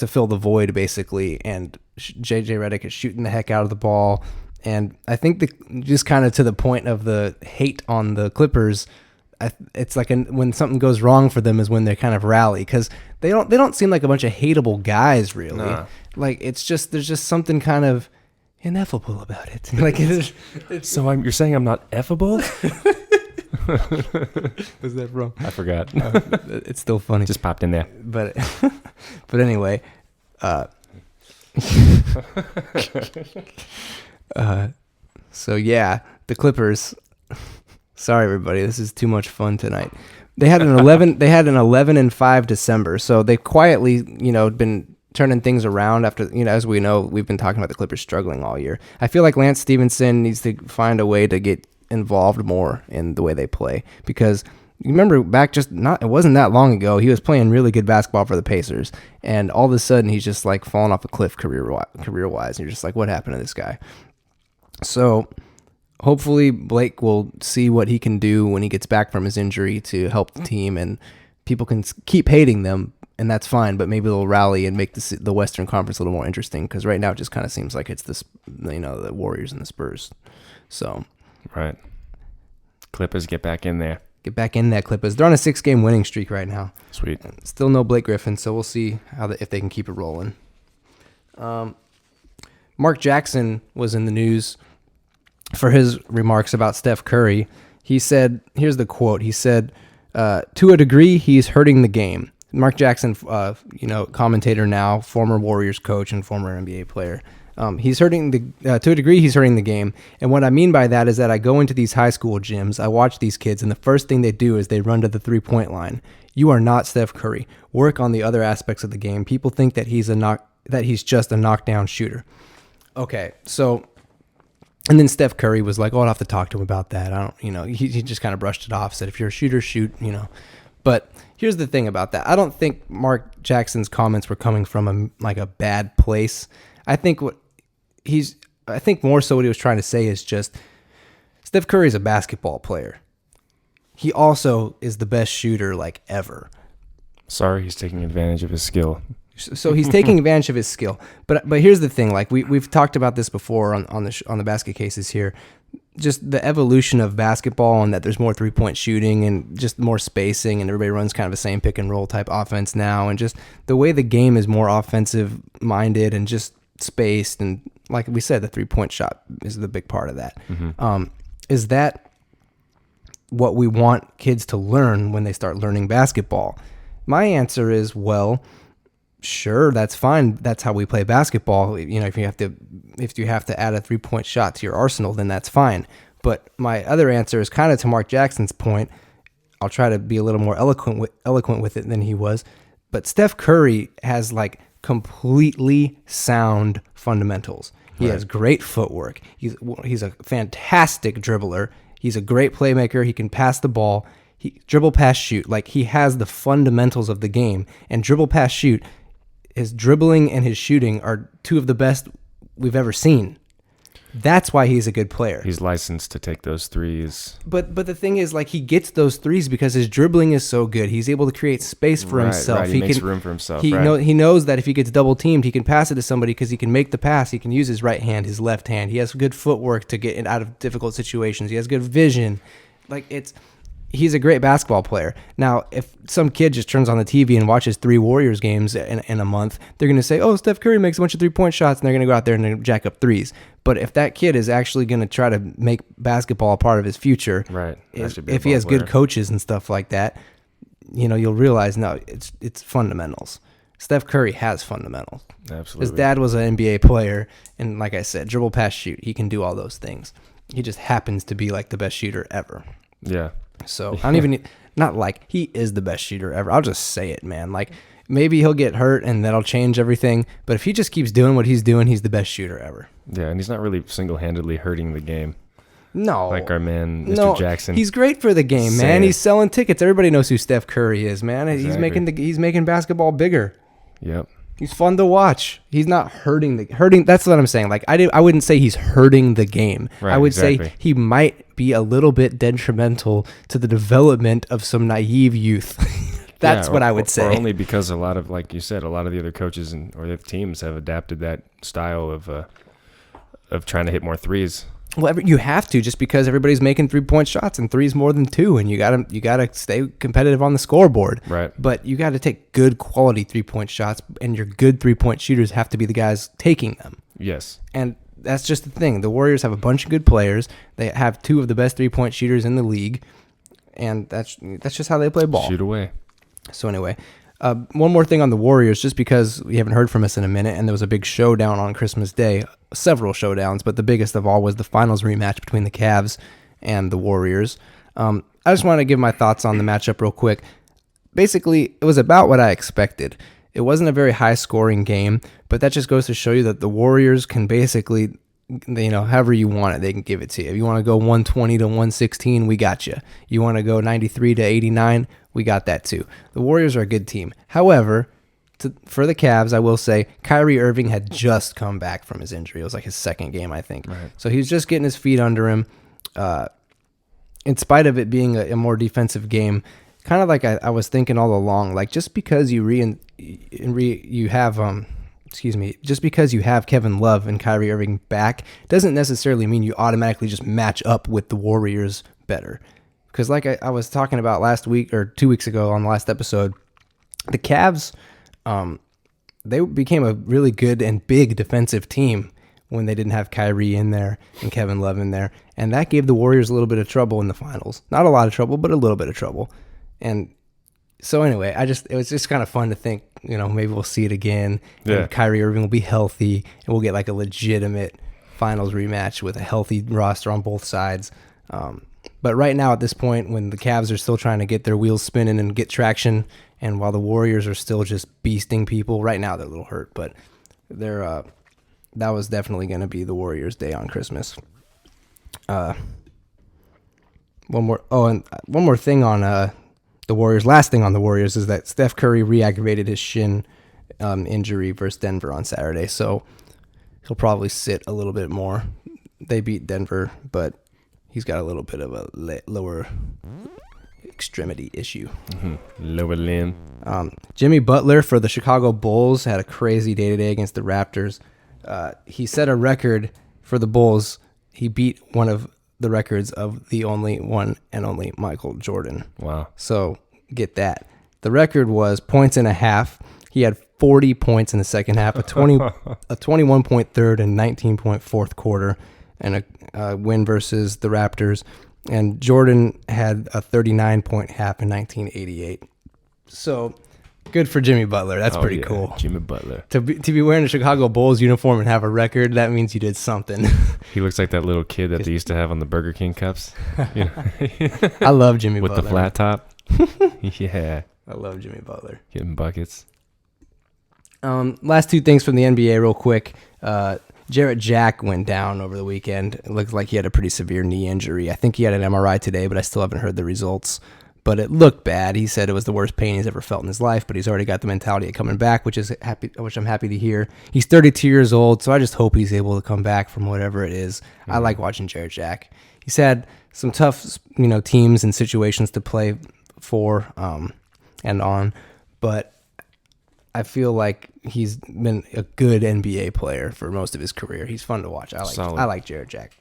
fill the void basically. And JJ Redick is shooting the heck out of the ball. And I think just kind of to the point of the hate on the Clippers, it's like when something goes wrong for them is when they kind of rally, because they don't seem like a bunch of hateable guys really. Nah. Like there's just something kind of ineffable about it. Like so you're saying I'm not effable? Was that wrong? I forgot. It's still funny. Just popped in there. But anyway. So yeah, the Clippers. Sorry everybody, this is too much fun tonight. They had an 11 and 5 December, so they quietly, been turning things around after, as we know, we've been talking about the Clippers struggling all year. I feel like Lance Stevenson needs to find a way to get involved more in the way they play, because you remember it wasn't that long ago, he was playing really good basketball for the Pacers, and all of a sudden he's just like falling off a cliff career-wise, and you're just like, what happened to this guy? So hopefully Blake will see what he can do when he gets back from his injury to help the team, and people can keep hating them, and that's fine, but maybe they'll rally and make the Western Conference a little more interesting, because right now it just kind of seems like it's this, the Warriors and the Spurs. So, right. Clippers, get back in there. Get back in that Clippers. They're on a 6-game winning streak right now. Sweet. Still no Blake Griffin, so we'll see if they can keep it rolling. Mark Jackson was in the news for his remarks about Steph Curry. He said, here's the quote. He said, to a degree, he's hurting the game. Mark Jackson, commentator now, former Warriors coach and former NBA player. He's hurting to a degree, he's hurting the game. And what I mean by that is that I go into these high school gyms, I watch these kids, and the first thing they do is they run to the 3-point line. You are not Steph Curry. Work on the other aspects of the game. People think that he's just a knockdown shooter. Okay, so, and then Steph Curry was like, "Oh, I'll have to talk to him about that." He just kind of brushed it off, said, "If you're a shooter, shoot." But here's the thing about that. I don't think Mark Jackson's comments were coming from a bad place. I think more so what he was trying to say is just Steph Curry is a basketball player. He also is the best shooter ever. Sorry, he's taking advantage of his skill. So he's taking advantage of his skill. But here's the thing, we've talked about this before on the basket cases here. Just the evolution of basketball, and that there's more 3-point shooting and just more spacing, and everybody runs kind of the same pick and roll type offense now, and just the way the game is more offensive minded and just spaced, and like we said, the 3-point shot is the big part of that. Mm-hmm. Is that what we want kids to learn when they start learning basketball? My answer is, well, sure, that's fine. That's how we play basketball. If you have to add a 3-point shot to your arsenal, then that's fine. But my other answer is kind of to Mark Jackson's point. I'll try to be a little more eloquent with it than he was. But Steph Curry has completely sound fundamentals. He has great footwork. He's a fantastic dribbler. He's a great playmaker. He can pass the ball. Dribble, pass, shoot. He has the fundamentals of the game. And dribble, pass, shoot. His dribbling and his shooting are two of the best we've ever seen. That's why he's a good player. He's licensed to take those threes. But the thing is, he gets those threes because his dribbling is so good. He's able to create space for himself. Right. He makes room for himself. He knows that if he gets double teamed, he can pass it to somebody because he can make the pass. He can use his right hand, his left hand. He has good footwork to get out of difficult situations. He has good vision. He's a great basketball player. Now, if some kid just turns on the TV and watches 3 Warriors games in a month, they're going to say, "Oh, Steph Curry makes a bunch of 3-point shots," and they're going to go out there and jack up threes. But if that kid is actually going to try to make basketball a part of his future, right? If he has good coaches and stuff like that, you'll realize, no, it's fundamentals. Steph Curry has fundamentals. Absolutely. His dad was an NBA player, and like I said, dribble, pass, shoot. He can do all those things. He just happens to be the best shooter ever. Yeah. So I don't even he is the best shooter ever. I'll just say it, man. Maybe he'll get hurt and that'll change everything. But if he just keeps doing what he's doing, he's the best shooter ever. Yeah, and he's not really single-handedly hurting the game. No. Like our man, Mr. Jackson. He's great for the game, man. He's selling tickets. Everybody knows who Steph Curry is, man. Exactly. He's making basketball bigger. Yep. He's fun to watch. He's not hurting. That's what I'm saying. I wouldn't say he's hurting the game. Right, I would say he might be a little bit detrimental to the development of some naive youth. That's what I would say. Or only because a lot of, like you said, a lot of the other coaches or the teams have adapted that style of trying to hit more threes. Well, you have to, just because everybody's making 3-point shots and threes more than 2, and you gotta stay competitive on the scoreboard. Right. But you got to take good quality 3-point shots, and your good 3-point shooters have to be the guys taking them. Yes. And that's just the thing. The Warriors have a bunch of good players. They have 2 of the best 3-point shooters in the league, and that's just how they play ball. Shoot away. So anyway, one more thing on the Warriors, just because we haven't heard from us in a minute, and there was a big showdown on Christmas Day. Several showdowns, but the biggest of all was the finals rematch between the Cavs and the Warriors. I just want to give my thoughts on the matchup real quick. Basically, it was about what I expected. It wasn't a very high-scoring game, but that just goes to show you that the Warriors can basically, however you want it, they can give it to you. If you want to go 120 to 116, we got you. You want to go 93 to 89, we got that too. The Warriors are a good team. However, for the Cavs, I will say Kyrie Irving had just come back from his injury. It was like his second game, I think. Right. So he was just getting his feet under him. In spite of it being a more defensive game, kind of like I was thinking all along, like just because just because you have Kevin Love and Kyrie Irving back doesn't necessarily mean you automatically just match up with the Warriors better. Because like I was talking about last week or 2 weeks ago on the last episode, the Cavs, they became a really good and big defensive team when they didn't have Kyrie in there and Kevin Love in there. And that gave the Warriors a little bit of trouble in the finals. Not a lot of trouble, but a little bit of trouble. And so anyway, it was just kind of fun to think, maybe we'll see it again. Yeah. And Kyrie Irving will be healthy and we'll get like a legitimate finals rematch with a healthy roster on both sides. But right now at this point, when the Cavs are still trying to get their wheels spinning and get traction, and while the Warriors are still just beasting people, right now they're a little hurt, but that was definitely going to be the Warriors' day on Christmas. One more thing on the Warriors. Last thing on the Warriors is that Steph Curry re-aggravated his shin injury versus Denver on Saturday, so he'll probably sit a little bit more. They beat Denver, but he's got a little bit of a lower extremity issue. Mm-hmm. Lower limb. Jimmy Butler for the Chicago Bulls had a crazy day-to-day against the Raptors. He set a record for the Bulls. He beat one of the records of the only one and only Michael Jordan. Wow. So get that. The record was points and a half. He had 40 points in the second half, a 21-point third and 19-point fourth quarter, and a win versus the Raptors. And Jordan had a 39-point half in 1988. So good for Jimmy Butler. That's pretty cool. Jimmy Butler. To be wearing a Chicago Bulls uniform and have a record, that means you did something. He looks like that little kid that they used to have on the Burger King cups. I love Jimmy With Butler. the flat top. Yeah. I love Jimmy Butler. Getting buckets. Last two things from the NBA real quick. Jarrett Jack went down over the weekend. It looked like he had a pretty severe knee injury. I think he had an MRI today, but I still haven't heard the results. But it looked bad. He said it was the worst pain he's ever felt in his life, but he's already got the mentality of coming back, which I'm happy to hear. He's 32 years old, so I just hope he's able to come back from whatever it is. Mm-hmm. I like watching Jarrett Jack. He's had some tough, teams and situations to play for and on, but I feel like he's been a good NBA player for most of his career. He's fun to watch. I like Jarrett Jack.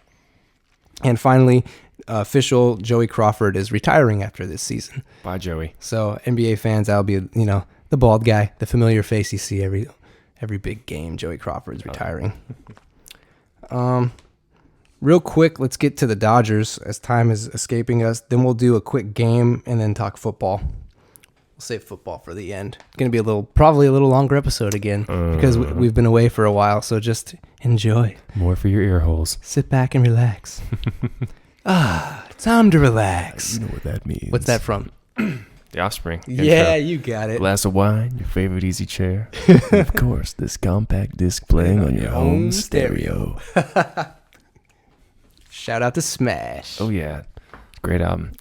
And finally, official Joey Crawford is retiring after this season. Bye, Joey. So NBA fans, that'll be the bald guy, the familiar face you see every big game. Joey Crawford's retiring. Real quick, let's get to the Dodgers as time is escaping us. Then we'll do a quick game and then talk football. We'll save football for the end. It's going to be probably a little longer episode again because we've been away for a while. So just enjoy. More for your ear holes. Sit back and relax. Time to relax. You know what that means. What's that from? The Offspring. Yeah, you got it. Glass of wine, your favorite easy chair. And of course, this compact disc playing on your home stereo. Shout out to Smash. Oh, yeah. Great album.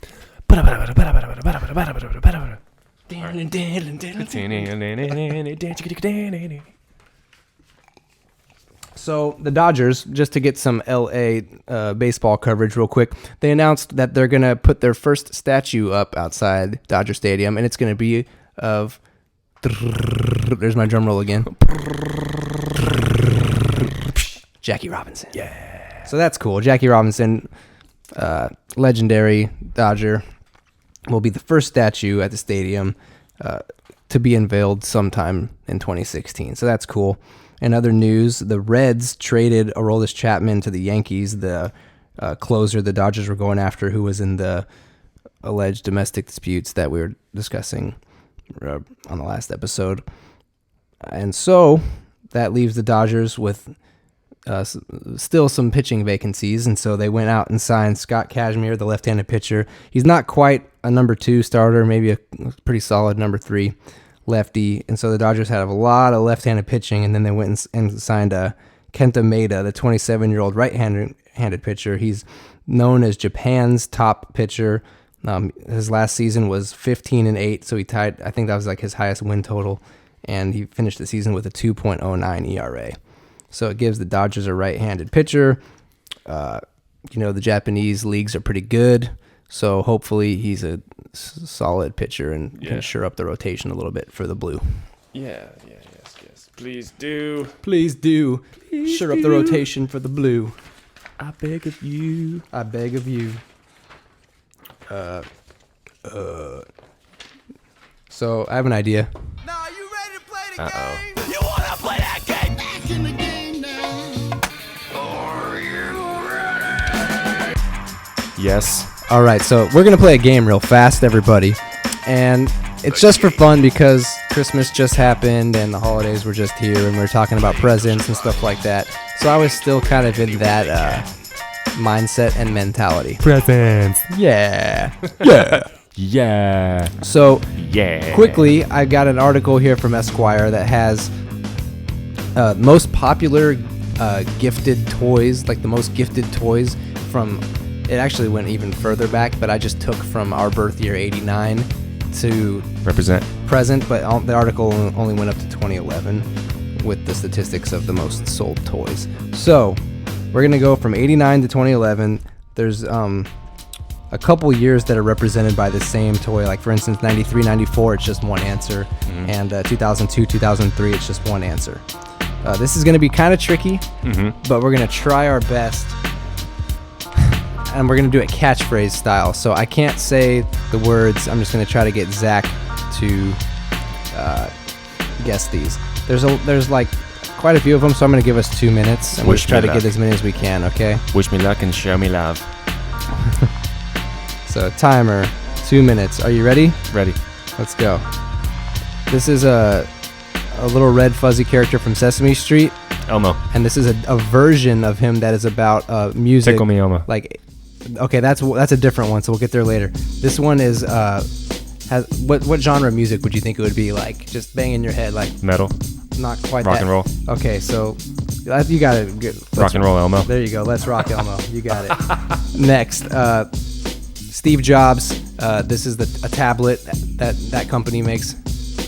So the Dodgers, just to get some LA baseball coverage real quick, they announced that they're going to put their first statue up outside Dodger Stadium, and it's going to be of... There's my drum roll again. Jackie Robinson. Yeah. So that's cool. Jackie Robinson, legendary Dodger, will be the first statue at the stadium to be unveiled sometime in 2016. So that's cool. In other news, the Reds traded Aroldis Chapman to the Yankees, the closer the Dodgers were going after, who was in the alleged domestic disputes that we were discussing on the last episode. And so that leaves the Dodgers with still some pitching vacancies, and so they went out and signed Scott Kazmir, the left-handed pitcher. He's not quite a number 2 starter, maybe a pretty solid number 3 lefty, and so the Dodgers had a lot of left-handed pitching, and then they went and signed Kenta Maeda, the 27-year-old right-handed pitcher. He's known as Japan's top pitcher. His last season was 15-8, so he tied, I think that was like his highest win total, and he finished the season with a 2.09 ERA. So it gives the Dodgers a right-handed pitcher. The Japanese leagues are pretty good, so hopefully he's a solid pitcher and can shore up the rotation a little bit for the blue. Yes. Please do. Please shore up the rotation for the blue. I beg of you. So I have an idea. Now, are you ready to play the game? You wanna play that game? Back in the game now. Are you ready? Yes. All right, so we're going to play a game real fast, everybody. And it's just for fun because Christmas just happened and the holidays were just here and we're talking about presents and stuff like that. So I was still kind of in that mindset and mentality. Presents. Yeah. Yeah. So Yeah. quickly, I got an article here from Esquire that has most popular gifted toys, like the most gifted toys from... It actually went even further back, but I just took from our birth year, 89, to Represent. present, but the article only went up to 2011 with the statistics of the most sold toys. So we're going to go from 89 to 2011. There's a couple years that are represented by the same toy. Like, for instance, 93, 94, it's just one answer. And 2002, 2003, it's just one answer. This is going to be kind of tricky, but we're going to try our best. And we're going to do it catchphrase style. So I can't say the words. I'm just going to try to get Zach to guess these. There's like quite a few of them, so I'm going to give us 2 minutes. And we'll try to get as many as we can, okay? Wish me luck and show me love. So timer, 2 minutes. Are you ready? Ready. Let's go. This is a little red fuzzy character from Sesame Street. Elmo. And this is a version of him that is about music. Tickle me, Elmo. Like, okay, that's a different one, so we'll get there later. This one is has what genre of music would you think it would be like? Just bang in your head, like Metal. not quite Rock that. and roll. Okay, so you got it. Rock and roll, Elmo. There you go. Let's rock Elmo. You got it. Next, Steve Jobs. This is a tablet that company makes.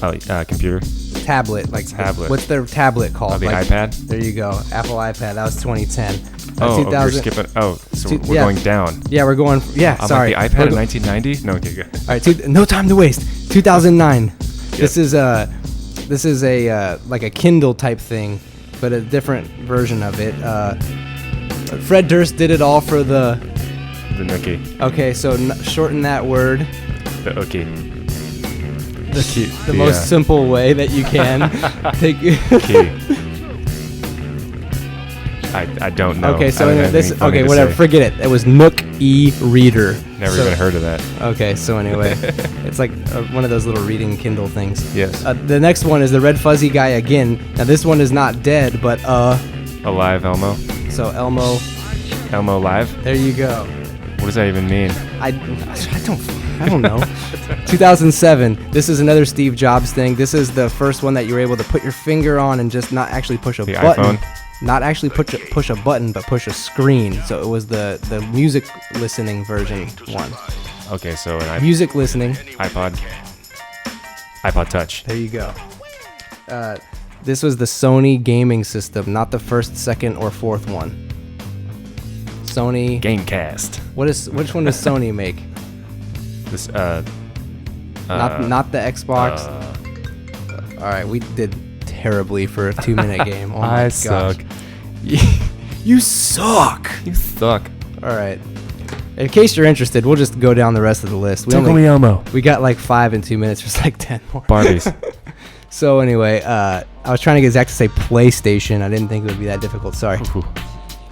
Oh, computer. Tablet, like Tablet. what's their tablet called? Oh, the like, iPad? There you go. Apple iPad. That was 2010. You're skipping. Oh, so we're yeah. going down. Yeah, we're going. Yeah, I'm sorry. like the iPad in 1990. No, okay, good. All right, no time to waste. 2009. Yep. This is a like a Kindle type thing, but a different version of it. Fred Durst did it all for the Nookie. Okay, so shorten that word. The Ookie. The most simple way that you can. I don't know. Okay, so this. Okay, whatever. Forget it. It was Nook e-reader. Never even heard of that. Okay, so anyway, it's like one of those little reading Kindle things. Yes. The next one is the red fuzzy guy again. Now this one is not dead, but Alive Elmo. So Elmo live. There you go. What does that even mean? I don't know. 2007. This is another Steve Jobs thing. This is the first one that you were able to put your finger on and just not actually push a button. iPhone. Not actually push a button, but push a screen. So it was the music listening version one. Okay, so an music listening. iPod Touch. There you go. This was the Sony gaming system, not the first, second, or fourth one. Sony Gamecast. Which one does Sony make? This not the Xbox. All right, we did terribly for a 2-minute game. Oh my gosh. Suck. You suck. You suck. All right. In case you're interested, we'll just go down the rest of the list. Elmo. We got like 5 in 2 minutes. There's like 10 more. Barbies. So anyway, I was trying to get Zach to say PlayStation. I didn't think it would be that difficult. Sorry. Ooh,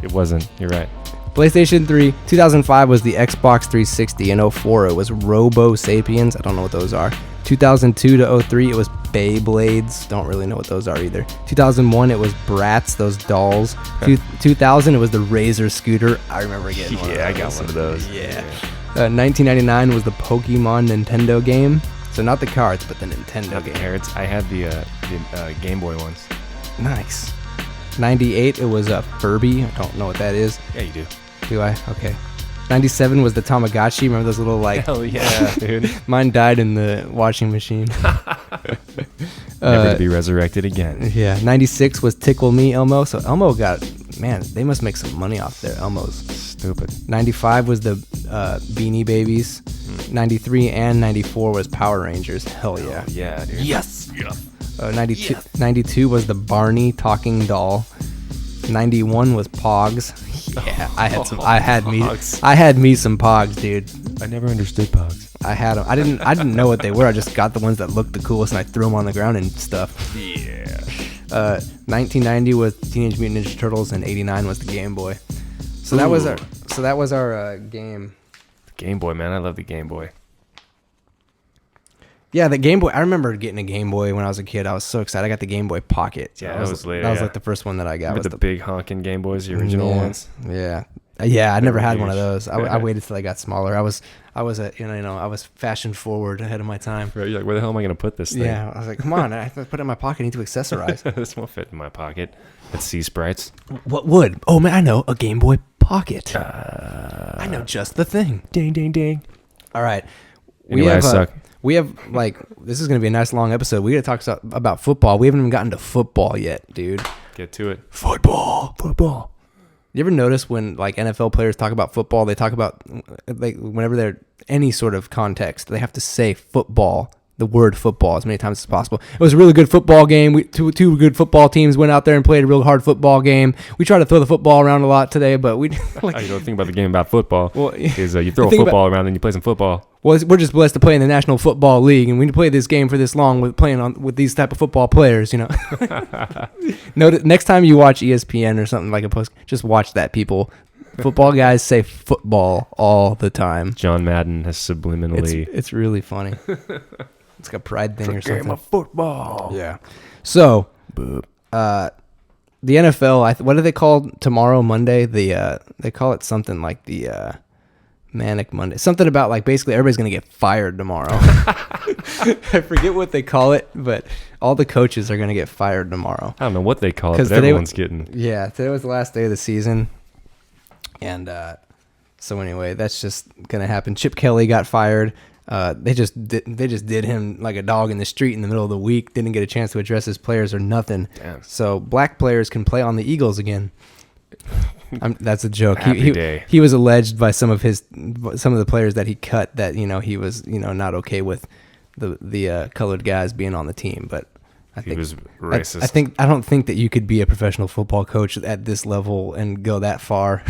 it wasn't. You're right. PlayStation 3. 2005 was the Xbox 360. In 04, it was Robo Sapiens. I don't know what those are. 2002 to 03, it was Beyblades. Don't really know what those are either. 2001, it was Bratz, those dolls. 2000, it was the Razor scooter. I remember getting one of those. I got one of those. Yeah. 1999 was the Pokemon Nintendo game. So not the cards, but the Nintendo Not the game. carrots. I had the Game Boy ones. Nice. 98, it was Furby. I don't know what that is. Yeah, you do. Do I? Okay. 97 was the Tamagotchi. Remember those little like... Hell yeah, dude. Mine died in the washing machine. Never to be resurrected again. Yeah. 96 was Tickle Me Elmo. So Elmo got... Man, they must make some money off their Elmos. Stupid. 95 was the Beanie Babies. 93 and 94 was Power Rangers. Hell yeah. Yeah, dude. Yes. 92 was the Barney talking doll. 91 was Pogs. Yeah, I had me some Pogs, dude. I never understood Pogs. I had them. I didn't know what they were. I just got the ones that looked the coolest, and I threw them on the ground and stuff. Yeah. 1990 was Teenage Mutant Ninja Turtles, and 89 was the Game Boy. So that was our game. Game Boy, man. I love the Game Boy. Yeah, the Game Boy. I remember getting a Game Boy when I was a kid. I was so excited. I got the Game Boy Pocket. Yeah, that was later. That was yeah. like the first one that I got. Remember the big honking Game Boys, the original ones? Yeah. Yeah, I never were had one of huge. those. I waited till I got smaller. I was I was fashion forward ahead of my time. Right, you're like, where the hell am I going to put this thing? Yeah, I was like, come on, I have to put it in my pocket. I need to accessorize. This won't fit in my pocket. Let's see sprites. What would? Oh man, I know, a Game Boy Pocket. I know just the thing. Ding, ding, ding. All right. Anyway, I suck. We have this is gonna be a nice long episode. We gotta talk about football. We haven't even gotten to football yet, dude. Get to it. Football. You ever notice when like NFL players talk about football, they talk about like whenever they're any sort of context, they have to say football, the word football, as many times as possible. It was a really good football game. Two good football teams went out there and played a real hard football game. We try to throw the football around a lot today, but we You don't think about the game about football. Well, is you throw a football around and you play some football. Well, we're just blessed to play in the National Football League, and we play this game for this long with these type of football players, you know. Next time you watch ESPN or something like a post, just watch that, people. Football guys say football all the time. John Madden has subliminally. It's really funny. It's like a pride thing or something. Game of football. Yeah. So, the NFL, what do they call tomorrow, Monday? They call it something like the Manic Monday. Something about like basically everybody's going to get fired tomorrow. I forget what they call it, but all the coaches are going to get fired tomorrow. I don't know what they call it, but everyone's getting. Yeah, today was the last day of the season. And so anyway, that's just going to happen. Chip Kelly got fired. They just did him like a dog in the street in the middle of the week. Didn't get a chance to address his players or nothing. Damn. So black players can play on the Eagles again. That's a joke. Happy day. He was alleged by some of the players that he cut that he was not okay with the colored guys being on the team. But I think he was racist. I don't think that you could be a professional football coach at this level and go that far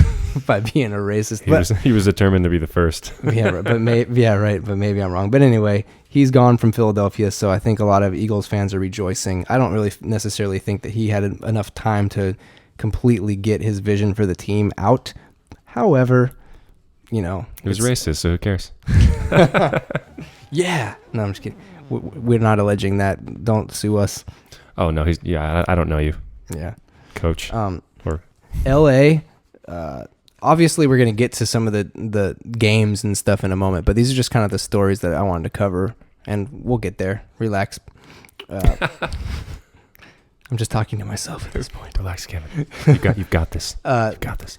by being a racist. He was determined to be the first. Yeah, but maybe I'm wrong. But anyway, he's gone from Philadelphia, so I think a lot of Eagles fans are rejoicing. I don't really necessarily think that he had enough time to completely get his vision for the team out. However, he was racist, so who cares? Yeah. No, I'm just kidding. We're not alleging that. Don't sue us. Oh no, I don't know you. Yeah. Coach. Or LA, obviously we're going to get to some of the games and stuff in a moment, but these are just kind of the stories that I wanted to cover, and we'll get there. Relax. I'm just talking to myself at this point. Relax, Kevin. You've got this. You've got this.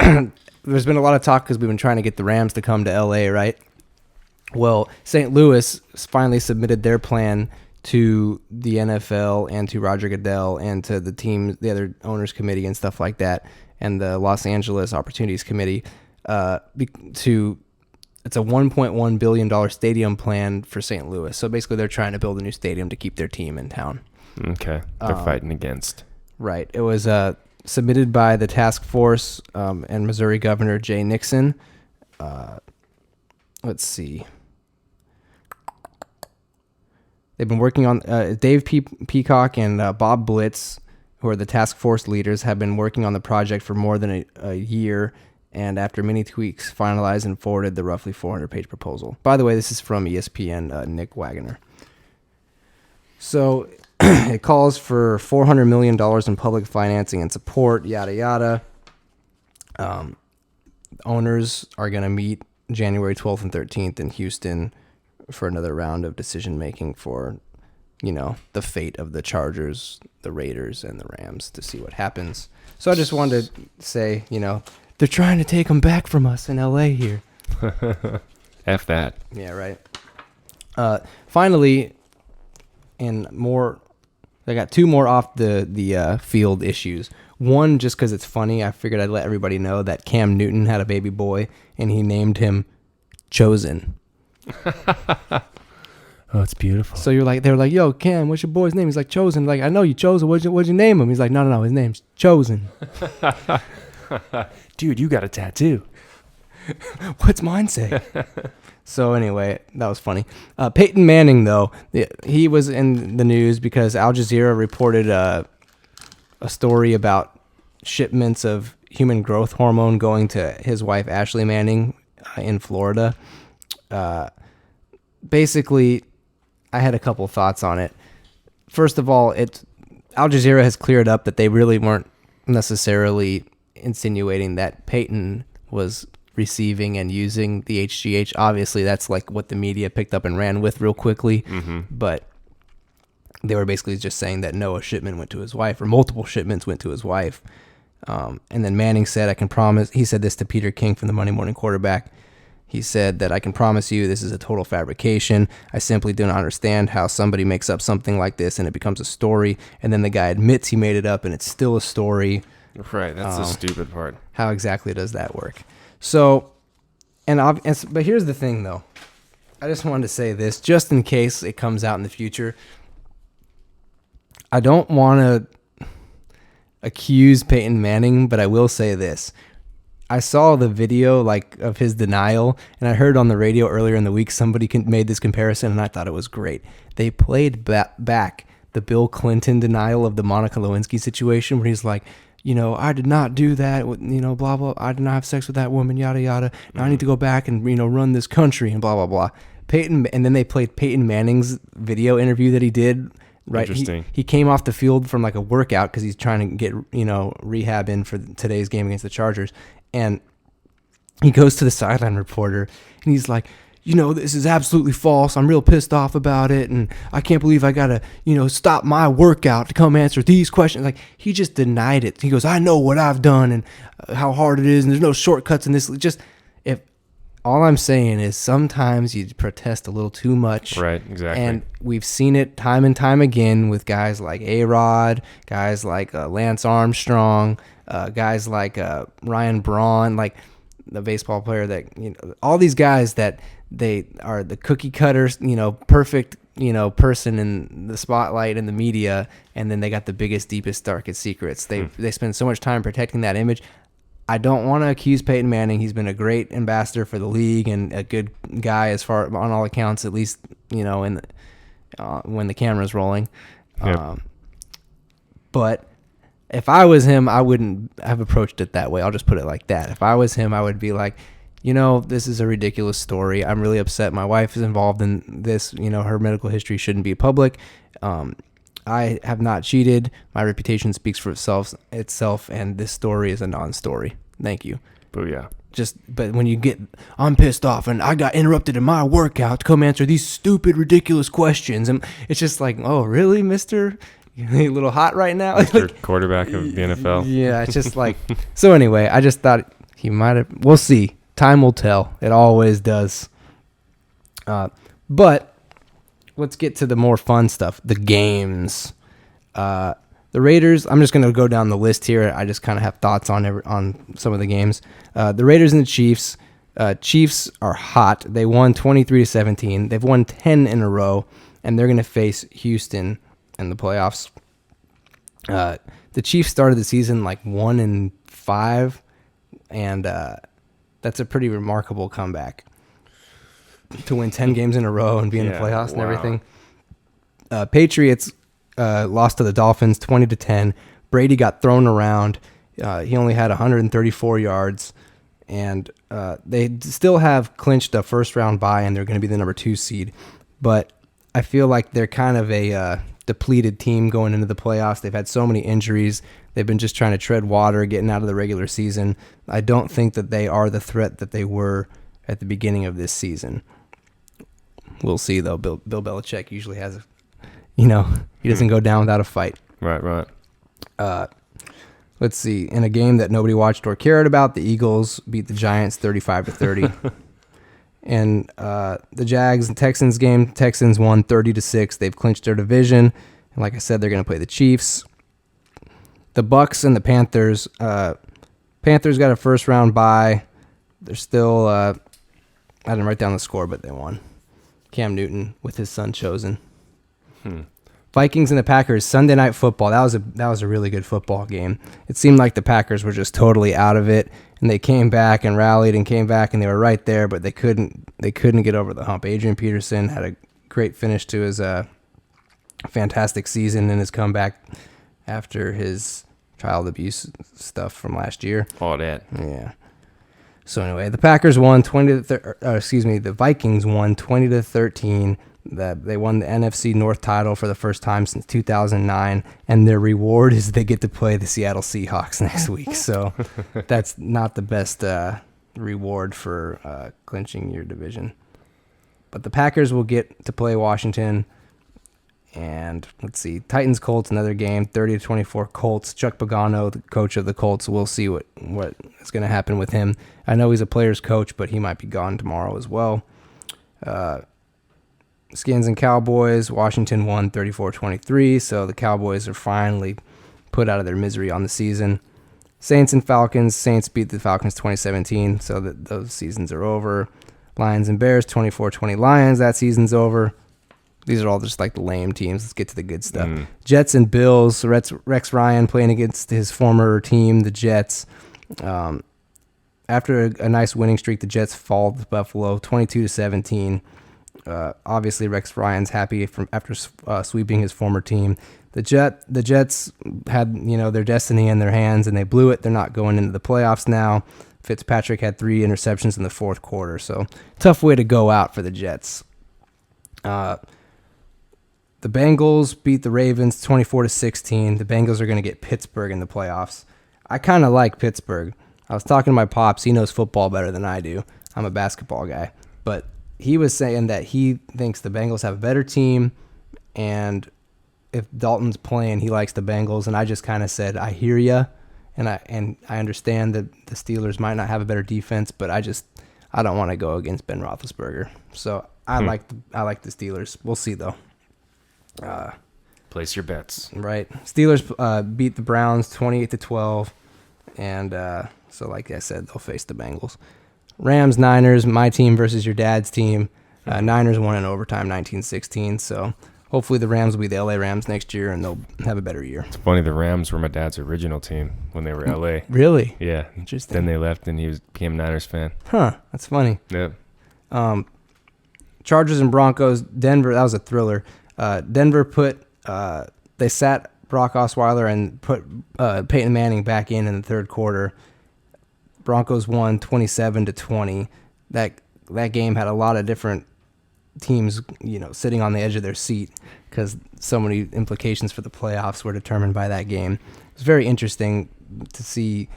There's been a lot of talk because we've been trying to get the Rams to come to LA, right? Well, St. Louis finally submitted their plan to the NFL and to Roger Goodell and to the team, the other owners committee and stuff like that, and the Los Angeles Opportunities Committee it's a $1.1 billion stadium plan for St. Louis. So basically they're trying to build a new stadium to keep their team in town. Okay. They're fighting against. Right. It was submitted by the task force and Missouri Governor Jay Nixon. Let's see. They've been working on Dave Peacock and Bob Blitz, who are the task force leaders, have been working on the project for more than a year, and after many tweaks, finalized and forwarded the roughly 400-page proposal. By the way, this is from ESPN, Nick Wagoner. So it calls for $400 million in public financing and support, yada, yada. Owners are going to meet January 12th and 13th in Houston for another round of decision making for, the fate of the Chargers, the Raiders, and the Rams to see what happens. So I just wanted to say, they're trying to take them back from us in LA here. F that. Yeah, right. Finally, and more, I got two more off the field issues. One, just because it's funny, I figured I'd let everybody know that Cam Newton had a baby boy, and he named him Chosen. Oh, it's beautiful. So they were like, yo, Cam, what's your boy's name? He's like, Chosen. Like, I know you Chosen. What'd you name him? He's like, no, his name's Chosen. Dude, you got a tattoo. What's mine say? So anyway, that was funny. Peyton Manning, though, he was in the news because Al Jazeera reported a story about shipments of human growth hormone going to his wife, Ashley Manning, in Florida. Basically, I had a couple thoughts on it. First of all, Al Jazeera has cleared up that they really weren't necessarily insinuating that Peyton was receiving and using the HGH. Obviously, that's like what the media picked up and ran with real quickly. Mm-hmm. But they were basically just saying that no, a shipment went to his wife, or multiple shipments went to his wife. And then Manning said, I can promise, he said this to Peter King from the Monday Morning Quarterback. He said that I can promise you this is a total fabrication. I simply do not understand how somebody makes up something like this and it becomes a story. And then the guy admits he made it up and it's still a story. Right. That's the stupid part. How exactly does that work? So, but here's the thing though. I just wanted to say this just in case it comes out in the future. I don't want to accuse Peyton Manning, but I will say this. I saw the video of his denial, and I heard on the radio earlier in the week somebody made this comparison, and I thought it was great. They played back the Bill Clinton denial of the Monica Lewinsky situation, where he's like, I did not do that, blah, blah. I did not have sex with that woman, yada, yada. Now I need to go back and, run this country and blah, blah, blah. And then they played Peyton Manning's video interview that he did. Right. Interesting. He came off the field from a workout because he's trying to get, rehab in for today's game against the Chargers. And he goes to the sideline reporter and he's like, this is absolutely false. I'm real pissed off about it. And I can't believe I got to, stop my workout to come answer these questions. He just denied it. He goes, I know what I've done and how hard it is. And there's no shortcuts in this. All I'm saying is sometimes you protest a little too much. Right, exactly. And we've seen it time and time again with guys like A-Rod, guys like Lance Armstrong, guys like Ryan Braun, like the baseball player that, all these guys that they are the cookie cutters, perfect, person in the spotlight in the media, and then they got the biggest, deepest, darkest secrets. They spend so much time protecting that image. I don't want to accuse Peyton Manning. He's been a great ambassador for the league and a good guy as far on all accounts, at least, when the camera's rolling. Yep. But if I was him, I wouldn't have approached it that way. I'll just put it like that. If I was him, I would be like, this is a ridiculous story. I'm really upset. My wife is involved in this. Her medical history shouldn't be public. I have not cheated. My reputation speaks for itself, and this story is a non-story. Thank you. Booyah. But when you get, I'm pissed off, and I got interrupted in my workout to come answer these stupid, ridiculous questions, and it's just like, oh, really, mister? You're a little hot right now? Mr. Quarterback of the NFL. Yeah, it's just like, so anyway, I just thought he might have, we'll see. Time will tell. It always does. But let's get to the more fun stuff, the games. The Raiders, I'm just going to go down the list here. I just kind of have thoughts on some of the games. The Raiders and the Chiefs. Chiefs are hot. They won 23-17. They've won 10 in a row, and they're going to face Houston in the playoffs. The Chiefs started the season 1-5, and that's a pretty remarkable comeback to win 10 games in a row and be in the playoffs and everything. Patriots lost to the Dolphins 20-10. Brady got thrown around. He only had 134 yards, and they still have clinched a first-round bye, and they're going to be the number 2 seed. But I feel like they're kind of a depleted team going into the playoffs. They've had so many injuries. They've been just trying to tread water, getting out of the regular season. I don't think that they are the threat that they were at the beginning of this season. We'll see, though. Bill Belichick usually has, he doesn't go down without a fight. Right. Let's see. In a game that nobody watched or cared about, the Eagles beat the Giants 35-30. And the Jags and Texans game, Texans won 30-6. They've clinched their division. And like I said, they're going to play the Chiefs. The Bucks and the Panthers. Panthers got a first-round bye. They're still, I didn't write down the score, but they won. Cam Newton with his son chosen. Vikings and the Packers, Sunday Night Football. That was a really good football game. It seemed like the Packers were just totally out of it, and they came back and rallied and came back, and they were right there, but they couldn't get over the hump. Adrian Peterson had a great finish to his fantastic season and his comeback after his child abuse stuff from last year. All that. Yeah. So anyway, the Packers won the Vikings won 20-13. They won the NFC North title for the first time since 2009, and their reward is they get to play the Seattle Seahawks next week. So that's not the best reward for clinching your division. But the Packers will get to play Washington. And let's see, Titans Colts, another game, 30-24 Colts. Chuck Pagano, the coach of the Colts, we'll see what is going to happen with him. I know he's a player's coach, but he might be gone tomorrow as well. Skins and Cowboys, Washington won 34-23, so the Cowboys are finally put out of their misery on the season. Saints and Falcons, Saints beat the Falcons 2017, so those seasons are over. Lions and Bears, 24-20 Lions, that season's over. These are all just like the lame teams. Let's get to the good stuff. Jets and Bills. Rex Ryan playing against his former team, the Jets. After a nice winning streak, the Jets fall to Buffalo 22-17. Obviously, Rex Ryan's happy after sweeping his former team. The Jets had their destiny in their hands, and they blew it. They're not going into the playoffs now. Fitzpatrick had 3 interceptions in the fourth quarter, so tough way to go out for the Jets. The Bengals beat the Ravens 24-16. The Bengals are going to get Pittsburgh in the playoffs. I kind of like Pittsburgh. I was talking to my pops. He knows football better than I do. I'm a basketball guy. But he was saying that he thinks the Bengals have a better team, and if Dalton's playing, he likes the Bengals. And I just kind of said, I hear ya, and I understand that the Steelers might not have a better defense, but I don't want to go against Ben Roethlisberger. So I like the Steelers. We'll see, though. Place your bets. Right. Steelers beat the Browns 28-12, and so like I said, they'll face the Bengals. Rams, Niners, my team versus your dad's team. Niners won in overtime 19-16, so hopefully the Rams will be the LA Rams next year, and they'll have a better year. It's funny, the Rams were my dad's original team when they were LA. Really? Yeah. Interesting. Then they left, and he became a Niners fan. Huh. That's funny. Yep. Chargers and Broncos, Denver, that was a thriller. Denver they sat Brock Osweiler and put Peyton Manning back in the third quarter. Broncos won 27-20. That game had a lot of different teams, sitting on the edge of their seat because so many implications for the playoffs were determined by that game. It was very interesting to see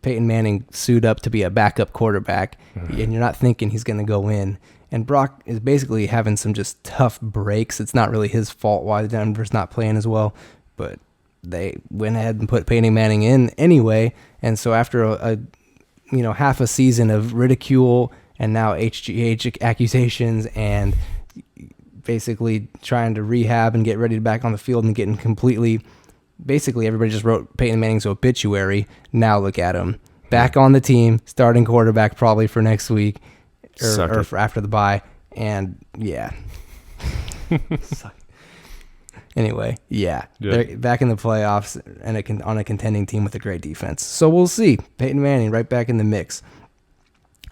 Peyton Manning suit up to be a backup quarterback, and you're not thinking he's going to go in. And Brock is basically having some just tough breaks. It's not really his fault why Denver's not playing as well, but they went ahead and put Peyton Manning in anyway. And so after a half a season of ridicule and now HGH accusations and basically trying to rehab and get ready to back on the field and getting basically everybody just wrote Peyton Manning's obituary. Now look at him. Back on the team, starting quarterback probably for next week. Or for after the bye, and yeah. Anyway, yeah, they're back in the playoffs and on a contending team with a great defense. So we'll see. Peyton Manning right back in the mix.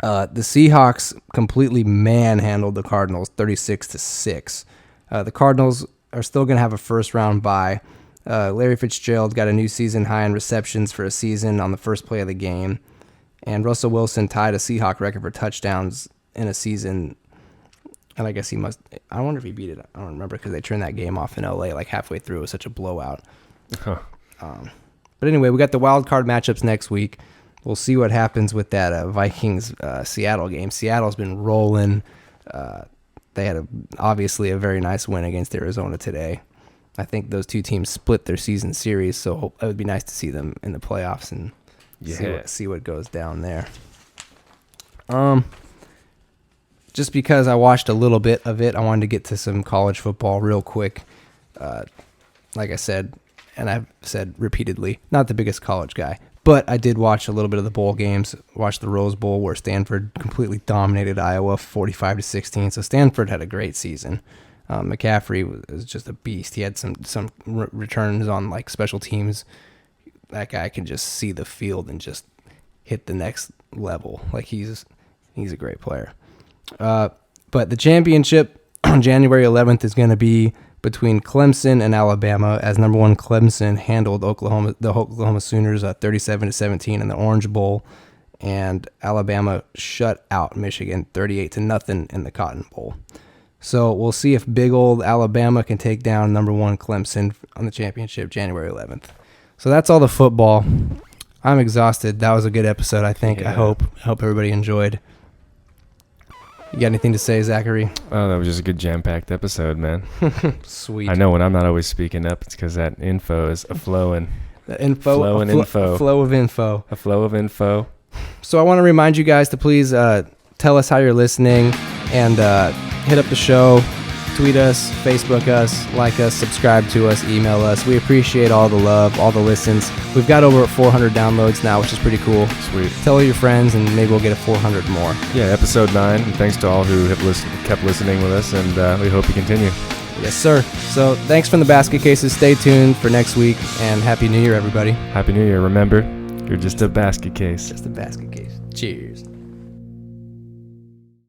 The Seahawks completely manhandled the Cardinals, 36-6. The Cardinals are still going to have a first-round bye. Larry Fitzgerald got a new season high in receptions for a season on the first play of the game. And Russell Wilson tied a Seahawk record for touchdowns in a season. And I guess I wonder if he beat it. I don't remember because they turned that game off in LA like halfway through. It was such a blowout. Huh. But anyway, we got the wild card matchups next week. We'll see what happens with that Vikings Seattle game. Seattle's been rolling. they had obviously a very nice win against Arizona today. I think those two teams split their season series, so it would be nice to see them in the playoffs and see what goes down there. Just because I watched a little bit of it, I wanted to get to some college football real quick. Like I said, and I've said repeatedly, not the biggest college guy, but I did watch a little bit of the bowl games, watched the Rose Bowl where Stanford completely dominated Iowa 45-16. So Stanford had a great season. McCaffrey was just a beast. He had some returns on like special teams. That guy can just see the field and just hit the next level. Like he's a great player. But the championship on January 11th is going to be between Clemson and Alabama, as number one Clemson handled the Oklahoma Sooners 37-17 in the Orange Bowl, and Alabama shut out Michigan 38-0 in the Cotton Bowl. So we'll see if big old Alabama can take down number one Clemson on the championship January 11th. So that's all the football. I'm exhausted. That was a good episode, I think. Yeah. I hope everybody enjoyed. You got anything to say, Zachary? Oh, that was just a good jam-packed episode, man. Sweet. I know when I'm not always speaking up, it's because that info is a-flowing. A flow of info. A flow of info. So I want to remind you guys to please tell us how you're listening and hit up the show, tweet us, Facebook us, like us, subscribe to us, email us. We appreciate all the love, all the listens. We've got over 400 downloads now, which is pretty cool. Sweet. Tell all your friends, and maybe we'll get a 400 more. Yeah, episode 9. And thanks to all who have kept listening with us, and we hope you continue. Yes, sir. So thanks from the Basket Cases. Stay tuned for next week, and Happy New Year, everybody. Happy New Year. Remember, you're just a basket case. Just a basket case. Cheers.